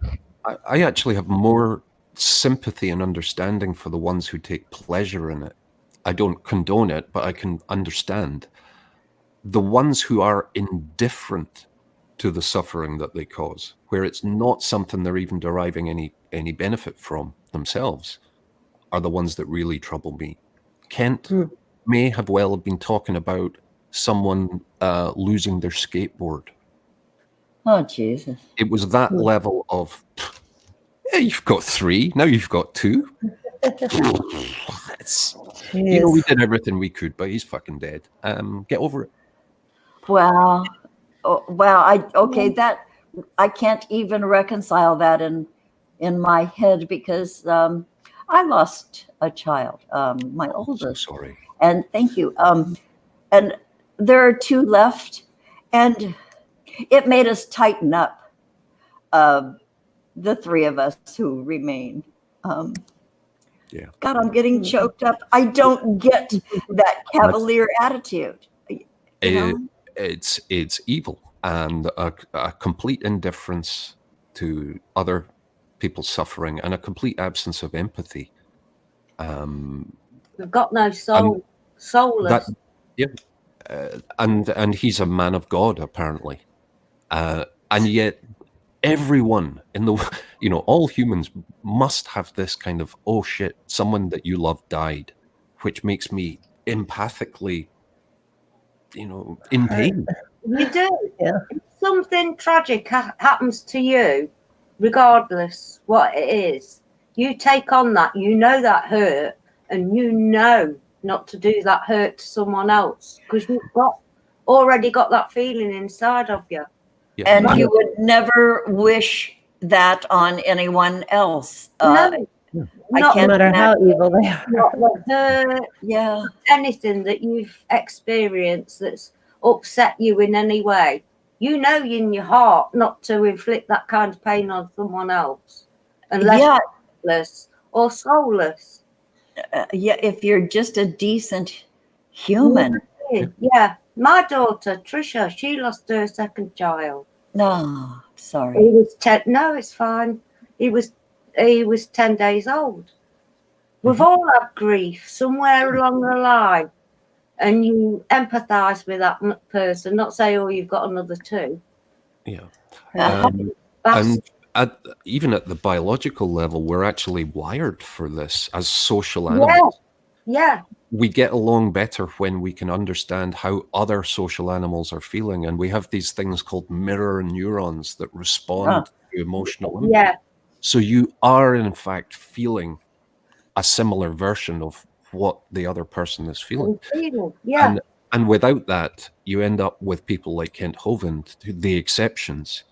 I actually have more sympathy and understanding for the ones who take pleasure in it. I don't condone it, but I can understand. The ones who are indifferent to the suffering that they cause, where it's not something they're even deriving any benefit from themselves, are the ones that really trouble me. Kent may have well been talking about someone losing their skateboard. Oh, Jesus. It was that level of, you've got 3. Now you've got 2. We did everything we could, but he's fucking dead. Get over it. Wow. Oh, wow. That I can't even reconcile that in my head because I lost a child, my oldest. So sorry. And thank you. And there are 2 left, and it made us tighten up, the 3 of us who remain. Yeah. God, I'm getting choked up. I don't get that cavalier attitude. It's evil and a complete indifference to other people's suffering and a complete absence of empathy. We've got no soul, soulless. And he's a man of God, apparently, and yet everyone in the all humans must have this kind of, oh shit, someone that you love died, which makes me empathically in pain. You do. Yeah. If something tragic happens to you, regardless what it is, you take on that, that hurt, and not to do that hurt to someone else because you've already got that feeling inside of you. Yeah. And you would never wish that on anyone else. No, I can't no matter how evil they are. Not the hurt, Yeah. anything that you've experienced that's upset you in any way. In your heart not to inflict that kind of pain on someone else unless you're soulless or soulless. If you're just a decent human. Yeah. My daughter, Trisha, she lost her second child. No, sorry. He was 10. No, it's fine. He was 10 days old. We've all had grief somewhere along the line, and you empathise with that person. Not say, "Oh, you've got another 2." Yeah. And even at the biological level, we're actually wired for this as social animals. Yeah. We get along better when we can understand how other social animals are feeling, and we have these things called mirror neurons that respond to emotional impact. Yeah. So you are in fact feeling a similar version of what the other person is feeling. Yeah. And without that, you end up with people like Kent Hovind, the exceptions,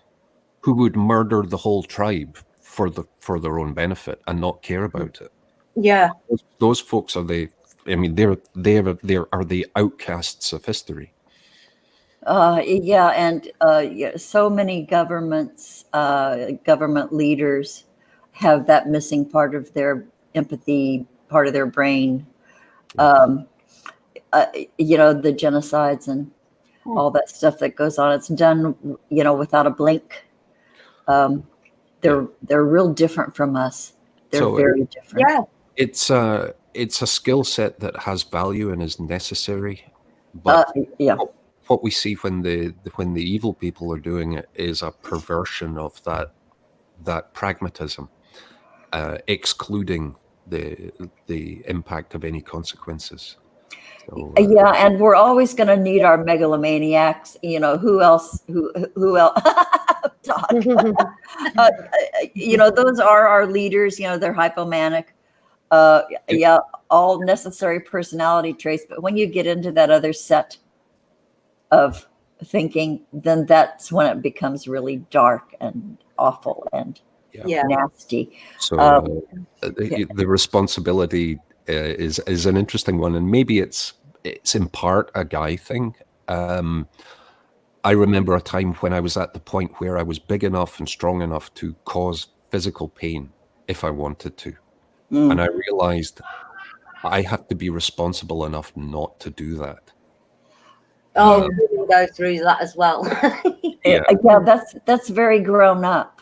who would murder the whole tribe for their own benefit and not care about it. Yeah. Those folks are the outcasts of history. So many government leaders have that missing part of their empathy, part of their brain. The genocides and all that stuff that goes on. It's done, without a blink. They're real different from us. They're very different. Yeah. It's a skill set that has value and is necessary, but what we see when the evil people are doing it is a perversion of that pragmatism, excluding the impact of any consequences. So, and we're always going to need our megalomaniacs. Who else? Who else? Doc. Those are our leaders. They're hypomanic. All necessary personality traits. But when you get into that other set of thinking, then that's when it becomes really dark and awful and nasty. So the responsibility is an interesting one, and maybe it's in part a guy thing. I remember a time when I was at the point where I was big enough and strong enough to cause physical pain if I wanted to. And I realized I have to be responsible enough not to do that. Oh, we can go through that as well. That's very grown up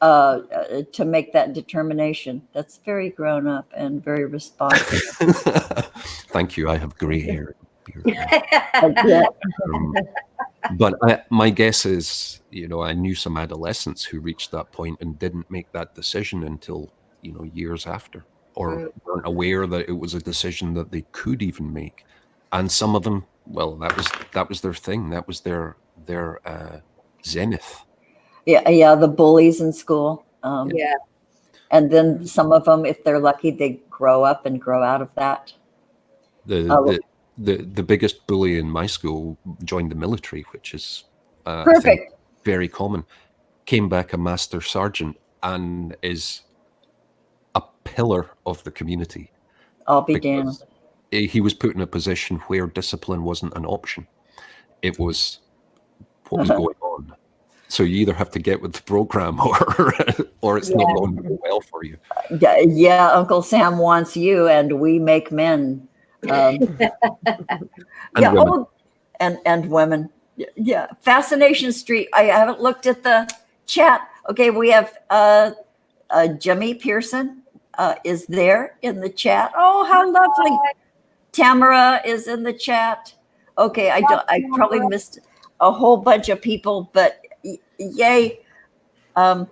to make that determination. That's very grown up and very responsible. Thank you. I have gray hair. But my guess is, I knew some adolescents who reached that point and didn't make that decision until years after, or weren't aware that it was a decision that they could even make. And some of them, well, that was their thing. That was their zenith. The bullies in school. And then some of them, if they're lucky, they grow up and grow out of that. The biggest bully in my school joined the military, which is perfect. I think, very common. Came back a master sergeant and is a pillar of the community. I'll be damned. He was put in a position where discipline wasn't an option. It was what was going on. So you either have to get with the program or it's not going to go well for you. Yeah, Uncle Sam wants you, and we make men. And yeah, women. And women. Yeah, Fascination Street. I haven't looked at the chat. Okay, we have Jimmy Pearson is there in the chat. Oh, how lovely! Tamara is in the chat. Okay, I probably missed a whole bunch of people, but yay! Oh,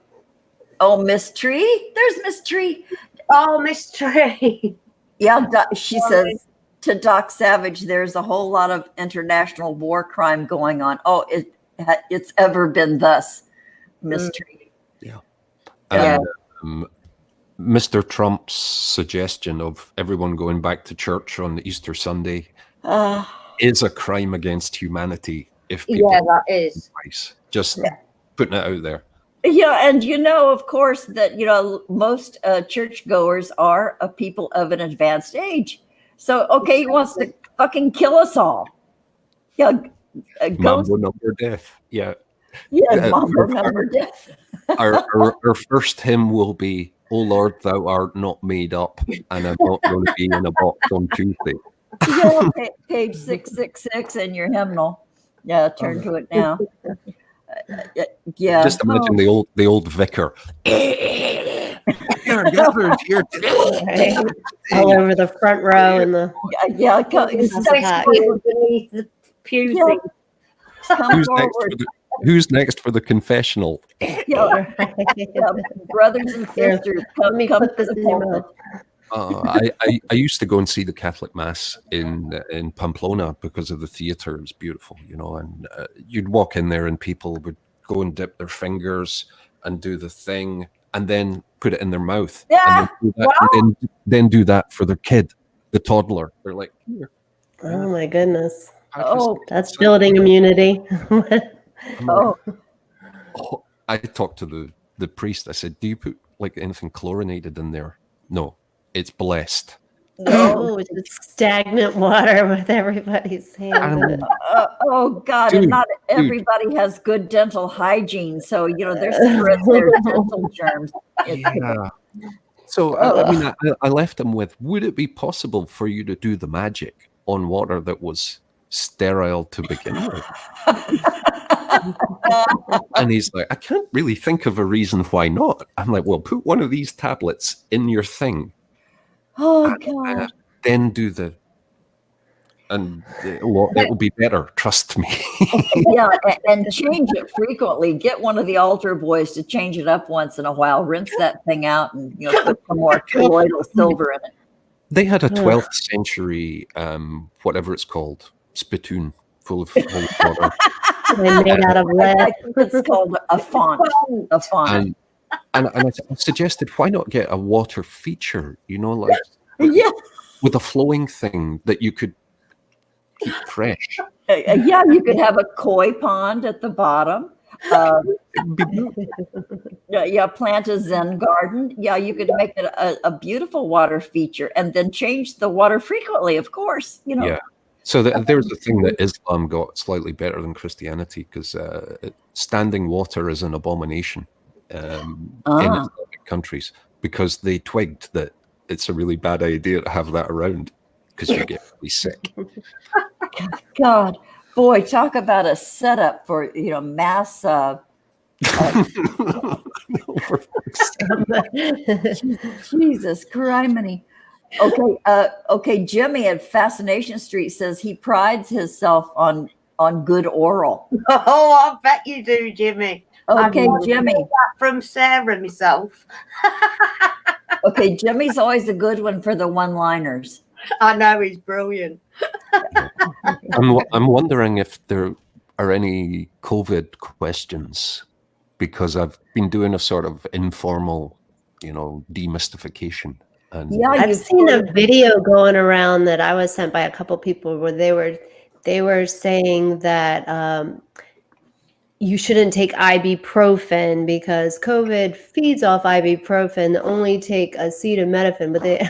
Miss Tree. There's Miss Tree. Oh, Miss Tree. Yeah, she says to Doc Savage, there's a whole lot of international war crime going on. Oh, it's ever been thus, Miss Tree. Yeah. Yeah. Mr. Trump's suggestion of everyone going back to church on Easter Sunday is a crime against humanity. If people that is. Just putting it out there. Yeah, and of course, that most churchgoers are a people of an advanced age. So, okay, he wants to fucking kill us all. Yeah, Mambo number death. Yeah. Yeah, Mambo number death. our first hymn will be, "O Lord, thou art not made up, and I'm not going to be in a box on Tuesday." Yeah, page 666 in your hymnal. Yeah, turn to it now. Yeah. Just imagine the old vicar. You're gathered here today. All over the front row and the beneath the pew. Come Who's next for the confessional? Yeah. Brothers and sisters, come to the pulpit. I used to go and see the Catholic Mass in Pamplona because of the theater. It was beautiful, and you'd walk in there and people would go and dip their fingers and do the thing and then put it in their mouth. Yeah. And then do that for their kid, the toddler. They're like, here. Oh my goodness. Oh, that's building immunity. I talked to the priest. I said, do you put like anything chlorinated in there? No, it's blessed. No, it's just stagnant water with everybody's hand in it. Oh God, and not everybody has good dental hygiene. So, there's dental germs. Yeah. So, I left him with, would it be possible for you to do the magic on water that was sterile to begin with? And he's like, I can't really think of a reason why not. I'm like, well, put one of these tablets in your thing. Oh God! Then do and it will be better. Trust me. Yeah, and change it frequently. Get one of the altar boys to change it up once in a while. Rinse that thing out, and put some more colloidal silver in it. They had a 12th century, whatever it's called, spittoon full of holy water. Made out of lead. It's called a font. A font. And I suggested, why not get a water feature, with a flowing thing that you could keep fresh. Yeah, you could have a koi pond at the bottom. Plant a Zen garden. Yeah, you could make it a beautiful water feature and then change the water frequently, of course. Yeah. So there's the thing that Islam got slightly better than Christianity, because standing water is an abomination. In Islamic countries, because they twigged that it's a really bad idea to have that around because you get really sick. God, boy, talk about a setup for mass. Jesus criminy. Okay. Jimmy at Fascination Street says he prides himself on good oral. Oh, I bet you do, Jimmy. Okay, Jimmy. From Sarah myself. Okay, Jimmy's always a good one for the one-liners. I know, he's brilliant. I'm wondering if there are any COVID questions, because I've been doing a sort of informal, demystification. And Yeah, I've seen a video going around that I was sent by a couple people where they were saying that you shouldn't take ibuprofen because COVID feeds off ibuprofen. Only take acetaminophen, but it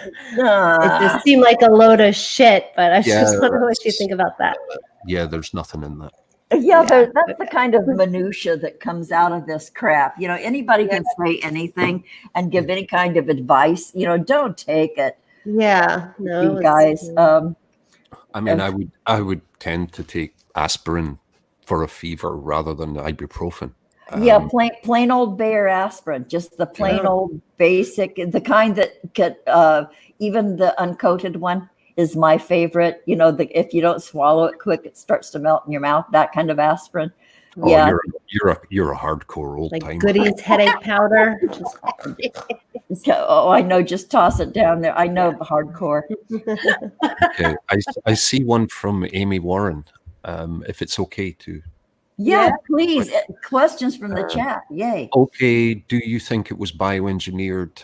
just seemed like a load of shit. But I just wonder what you think about that. Yeah, there's nothing in that. Yeah, that's the kind of minutia that comes out of this crap. Anybody can say anything and give any kind of advice. Don't take it. Yeah, no, you guys. I mean, I would tend to take aspirin for a fever rather than ibuprofen. Yeah, plain old Bayer aspirin, just the plain old basic, the kind that could, even the uncoated one is my favorite. If you don't swallow it quick, it starts to melt in your mouth. That kind of aspirin. Oh, yeah, you're a hardcore old timer. Like Goodies headache powder. I know. Just toss it down there. I know hardcore. Okay, I see one from Amy Warren. If it's okay to. Yeah, please. Questions from the chat. Yay. Okay. Do you think it was bioengineered?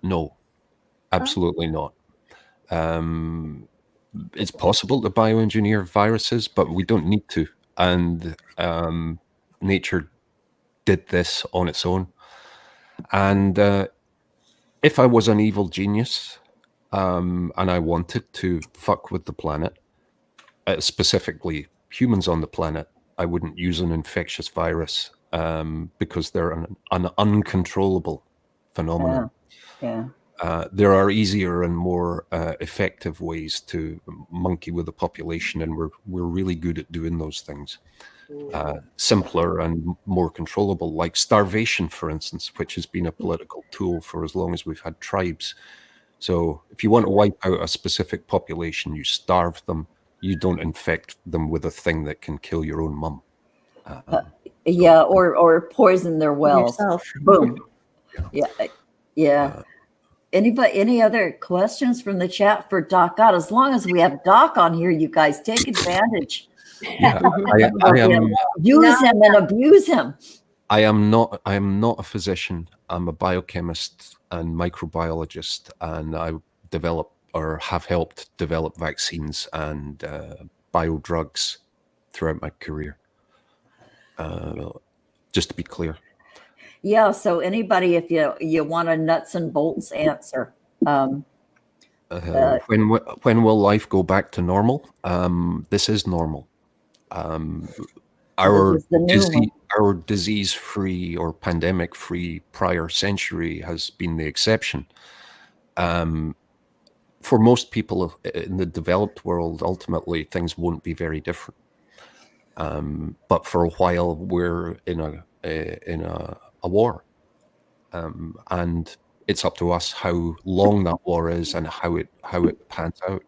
No, absolutely not. It's possible to bioengineer viruses, but we don't need to. And nature did this on its own. And if I was an evil genius and I wanted to fuck with the planet, specifically humans on the planet, I wouldn't use an infectious virus because they're an uncontrollable phenomenon. Yeah. There are easier and more effective ways to monkey with the population, and we're really good at doing those things. Simpler and more controllable, like starvation, for instance, which has been a political tool for as long as we've had tribes. So if you want to wipe out a specific population, you starve them. You don't infect them with a thing that can kill your own mum. Or poison their wells. Yourself. Boom. Yeah. Any other questions from the chat for Doc? God, as long as we have Doc on here, you guys take advantage. Yeah, I am. Use him and abuse him. I am not a physician. I'm a biochemist and microbiologist, and I develop or have helped develop vaccines and bio-drugs throughout my career. Just to be clear. Yeah, so anybody, if you want a nuts and bolts answer. When will life go back to normal? This is normal. Our disease-free or pandemic-free prior century has been the exception. For most people in the developed world, ultimately things won't be very different. But for a while, we're in a war, and it's up to us how long that war is and how it pans out.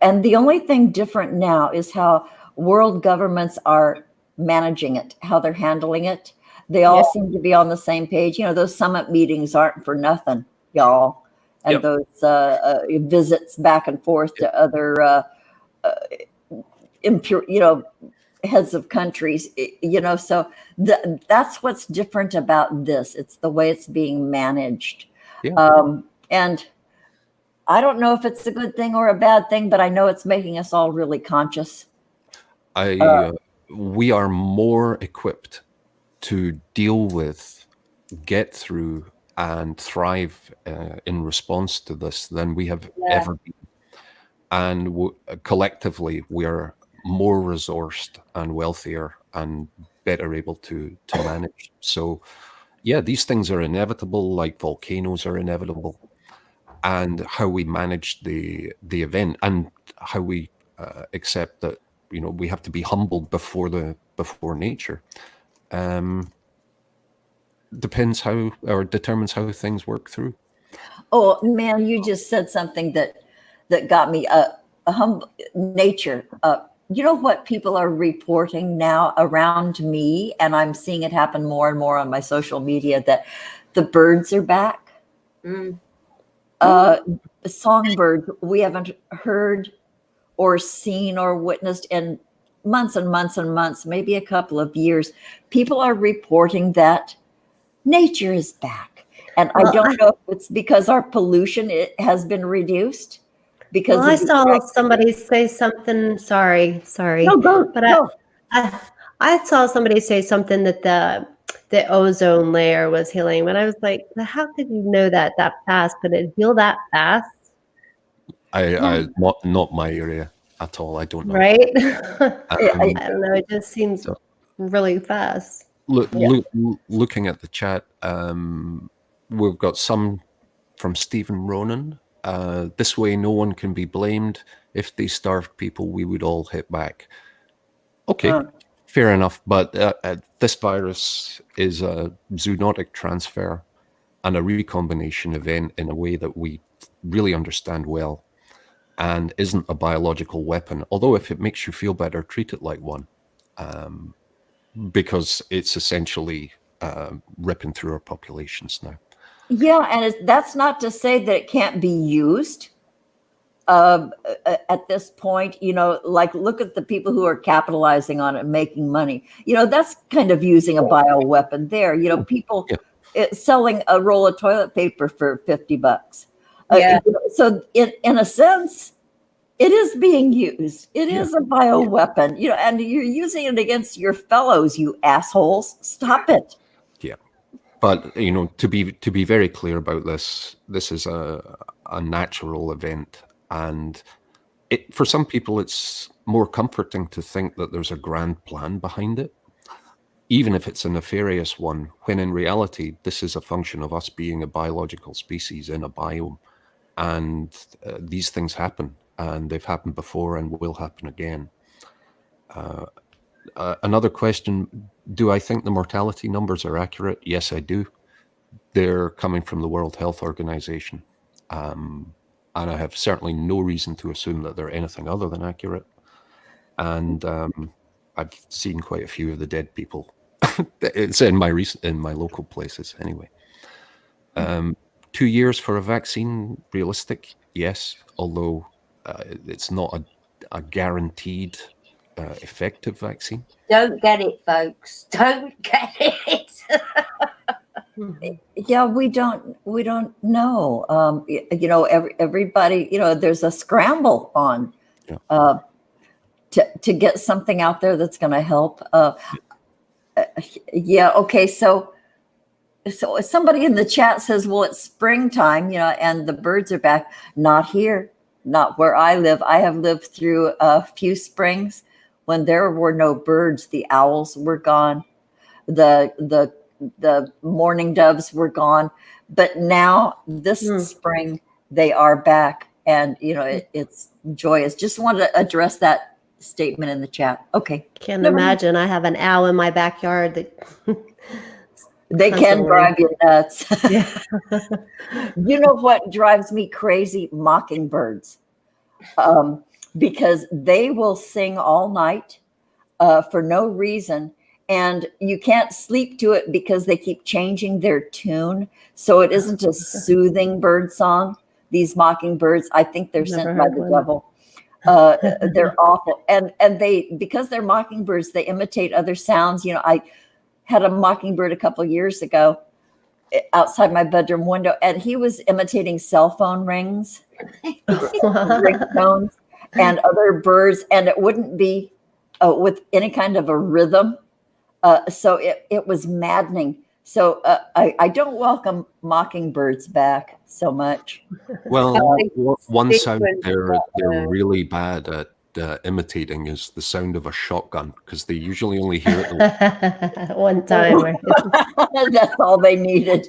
And the only thing different now is how world governments are managing it, how they're handling it. They all seem to be on the same page. Those summit meetings aren't for nothing, y'all. And those visits back and forth to other heads of countries, so that's what's different about this. It's the way it's being managed. And I don't know if it's a good thing or a bad thing, but I know it's making us all really conscious. We are more equipped to deal with, get through, and thrive in response to this than we have ever been. And collectively, we are more resourced and wealthier and better able to manage. So, these things are inevitable, like volcanoes are inevitable. And how we manage the event and how we accept that, we have to be humbled before nature. Determines how things work through. Oh man, you just said something that got me a humble nature. You know what people are reporting now around me, and I'm seeing it happen more and more on my social media, that the birds are back. Songbirds we haven't heard or seen or witnessed in months and months and months, maybe a couple of years. People are reporting that nature is back. And I don't know if it's because our pollution has been reduced. Because I saw somebody say something. Sorry. No, go. But I saw somebody say something that the ozone layer was healing, but I was like, how could you know that fast? Could it heal that fast? I not my area at all. I don't know. Right? I don't know. It just seems really fast. Looking at the chat, we've got some from Stephen Ronan. This way, no one can be blamed. If they starved people, we would all hit back. Okay, fair enough. But this virus is a zoonotic transfer and a recombination event in a way that we really understand well, and isn't a biological weapon. Although if it makes you feel better, treat it like one, because it's essentially ripping through our populations now. Yeah, and that's not to say that it can't be used at this point. Like look at the people who are capitalizing on it and making money. That's kind of using a bioweapon there. People selling a roll of toilet paper for $50. So in a sense, it is being used. It is a bioweapon, and you're using it against your fellows, you assholes. Stop it. Yeah. But, to be very clear about this is a natural event. And for some people, it's more comforting to think that there's a grand plan behind it, even if it's a nefarious one, when in reality, this is a function of us being a biological species in a biome. And these things happen, and they've happened before and will happen again. Another question, do I think the mortality numbers are accurate? Yes, I do. They're coming from the World Health Organization. And I have certainly no reason to assume that they're anything other than accurate. And I've seen quite a few of the dead people. It's in my local places anyway. 2 years for a vaccine, realistic? Yes, although it's not a guaranteed effective vaccine. Don't get it, folks. Don't get it. Yeah, we don't know. Everybody, there's a scramble on to get something out there that's going to help. Okay. So somebody in the chat says, well, it's springtime, and the birds are back. Not here, not where I live. I have lived through a few springs when there were no birds. The owls were gone. The mourning doves were gone. But now this spring, they are back. And, it's joyous. Just wanted to address that statement in the chat. Okay. Can't imagine. I have an owl in my backyard that... They can drive you nuts. Yeah. You know what drives me crazy? Mockingbirds. Because they will sing all night for no reason. And you can't sleep to it because they keep changing their tune. So it isn't a soothing bird song. These mockingbirds, I think they're sent by the devil. They're awful. And because they're mockingbirds, they imitate other sounds. I had a mockingbird a couple of years ago outside my bedroom window, and he was imitating cell phone rings, ringtones, and other birds, and it wouldn't be with any kind of a rhythm. So it was maddening. So I don't welcome mockingbirds back so much. Well, one sound they're really bad at imitating is the sound of a shotgun, because they usually only hear it one time. Right? That's all they needed.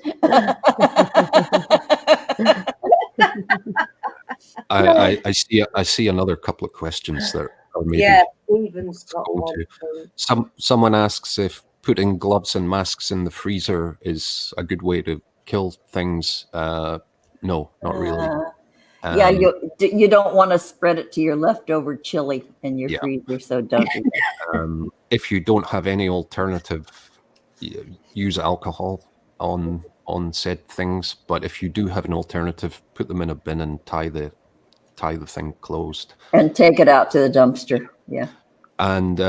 I see another couple of questions that are maybe Stephen's got one. Someone asks if putting gloves and masks in the freezer is a good way to kill things. No, not really. You don't want to spread it to your leftover chili in your freezer, so don't do that. If you don't have any alternative, use alcohol on said things. But if you do have an alternative, put them in a bin and tie the thing closed. And take it out to the dumpster. Yeah. And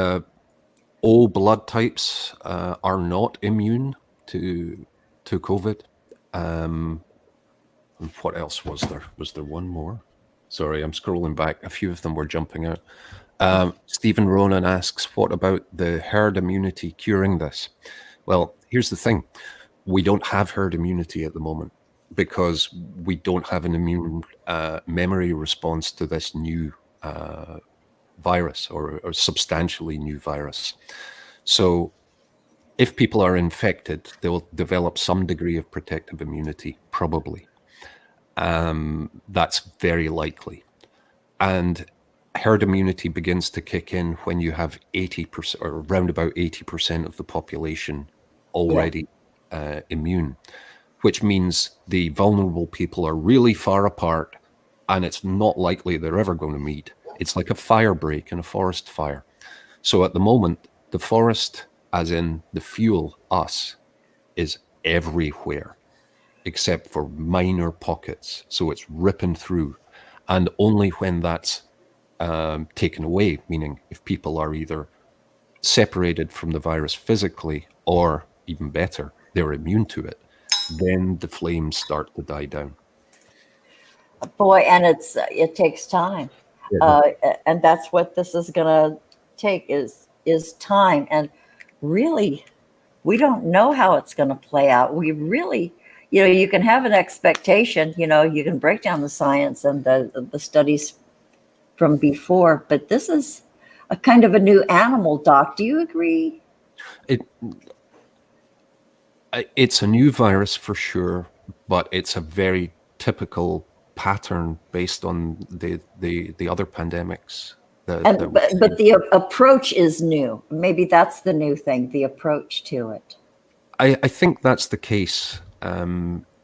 all blood types are not immune to COVID. And what else was there? Was there one more? Sorry, I'm scrolling back. A few of them were jumping out. Stephen Ronan asks, what about the herd immunity curing this? Well, here's the thing. We don't have herd immunity at the moment because we don't have an immune memory response to this new virus or substantially new virus. So if people are infected, they'll develop some degree of protective immunity, probably. That's very likely. And herd immunity begins to kick in when you have 80% or around about 80% of the population already immune, which means the vulnerable people are really far apart and it's not likely they're ever going to meet. It's like a fire break in a forest fire. So at the moment, the forest, as in the fuel, us, is everywhere except for minor pockets. So it's ripping through. And only when that's taken away, meaning if people are either separated from the virus physically or, even better, they're immune to it, then the flames start to die down. Boy, and it takes time. And that's what this is going to take is time. And really, we don't know how it's going to play out. We really, you can have an expectation, you can break down the science and the studies from before, but this is a kind of a new animal, Doc. Do you agree? It's a new virus for sure, but it's a very typical pattern based on the other pandemics. But the approach is new. Maybe that's the new thing, the approach to it. I think that's the case.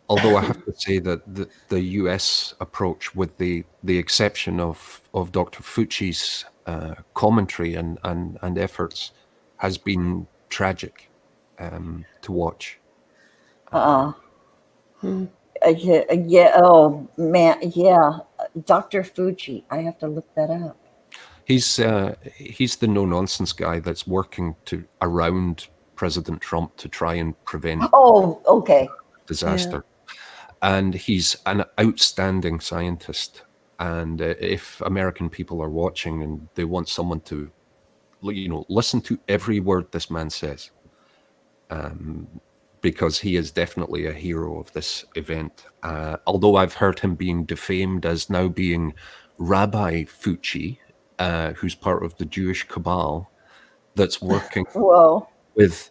Although I have to say that the US approach, with the exception of Dr. Fauci's commentary and efforts, has been tragic to watch. Oh man, yeah. Dr. Fauci, I have to look that up. He's the no-nonsense guy that's working around President Trump to try and prevent disaster. Yeah. And he's an outstanding scientist. And if American people are watching and they want someone to, listen to every word this man says, because he is definitely a hero of this event. Although I've heard him being defamed as now being Rabbi Fauci, who's part of the Jewish cabal that's working with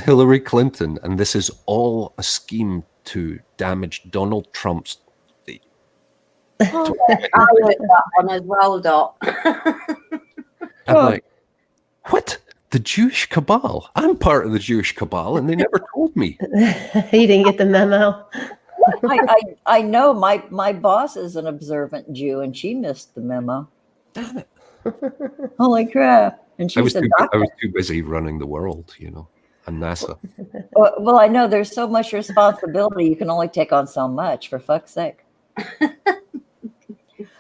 Hillary Clinton, and this is all a scheme to damage Donald Trump's. I heard that one as well, Doc. I'm like, what? The Jewish cabal? I'm part of the Jewish cabal, and they never told me. You didn't get the memo. I know my boss is an observant Jew, and she missed the memo. Damn it! Holy crap! And she said, I was too busy running the world, and NASA. Well, I know there's so much responsibility. You can only take on so much, for fuck's sake.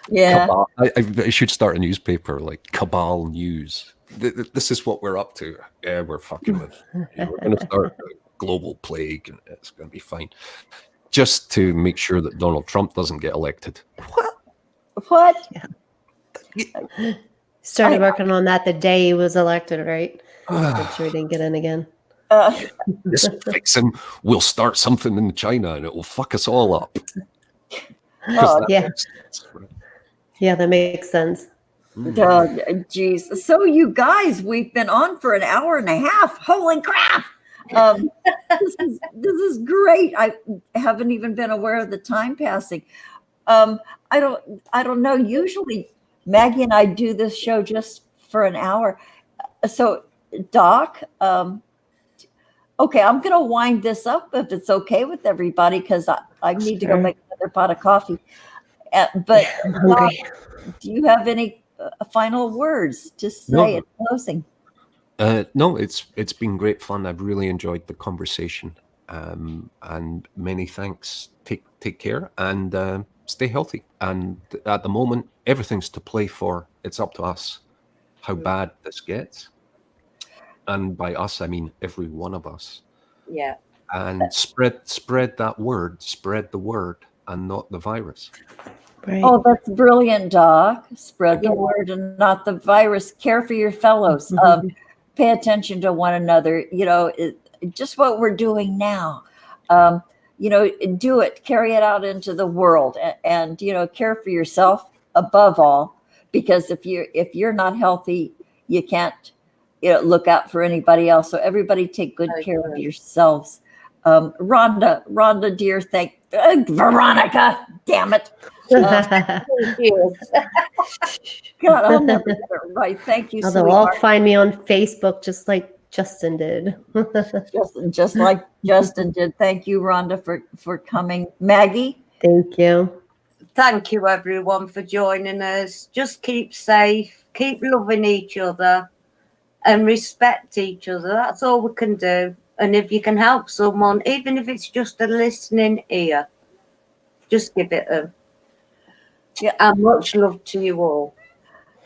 Yeah. Cabal. I should start a newspaper like Cabal News. This is what we're up to. Yeah, we're fucking with. We're going to start a global plague, and it's going to be fine. Just to make sure that Donald Trump doesn't get elected. What? Yeah. Started working on that the day he was elected, right? Make sure he didn't get in again. This will fix him. We'll start something in China, and it will fuck us all up. Yeah. Yeah, that makes sense. Geez. So you guys, we've been on for an hour and a half. Holy crap. This is great. I haven't even been aware of the time passing. I don't know. Usually Maggie and I do this show just for an hour. So Doc, okay, I'm going to wind this up if it's okay with everybody, because I need to go make another pot of coffee. But Doc, do you have any final words to say in closing? No, it's been great fun. I've really enjoyed the conversation, and many thanks. Take care and stay healthy. And at the moment, everything's to play for. It's up to us how bad this gets, and by us I mean every one of us. Yeah. and spread that word, spread the word and not the virus. Right. Oh, that's brilliant, Doc. Spread the word and not the virus. Care for your fellows. Pay attention to one another. Just what we're doing now. Do it. Carry it out into the world, and care for yourself above all. Because if you're not healthy, you can't look out for anybody else. So everybody take good care of yourselves. Rhonda, dear, Veronica, damn it. God, I'll never get it right. Thank you, They'll all sweetheart. find me on Facebook, just like Justin did. Just like Justin did. Thank you, Rhonda, for coming. Maggie? Thank you. Thank you, everyone, for joining us. Just keep safe, keep loving each other, and respect each other. That's all we can do. And if you can help someone, even if it's just a listening ear, just give it them. Yeah. And much love to you all.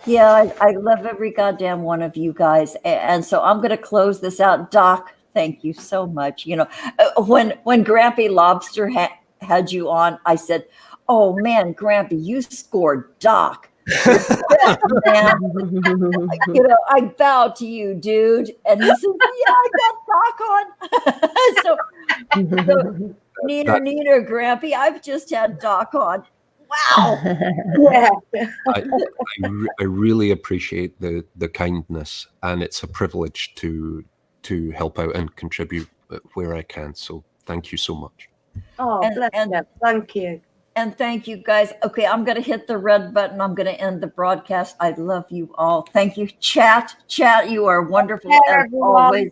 Yeah, I love every goddamn one of you guys. And so I'm going to close this out. Doc, thank you so much. When Grampy Lobster had you on, I said, oh, man, Grampy, you scored Doc. Man. I bow to you, dude. And he said, yeah, I got Doc on. so Neener, Grampy, I've just had Doc on. Wow. Yeah. I really appreciate the kindness, and it's a privilege to help out and contribute where I can. So thank you so much. Oh, bless you. Thank you. And thank you, guys. Okay, I'm going to hit the red button. I'm going to end the broadcast. I love you all. Thank you. Chat, you are wonderful as always.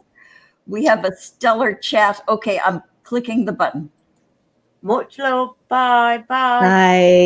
We have a stellar chat. Okay, I'm clicking the button. Much love. Bye. Bye.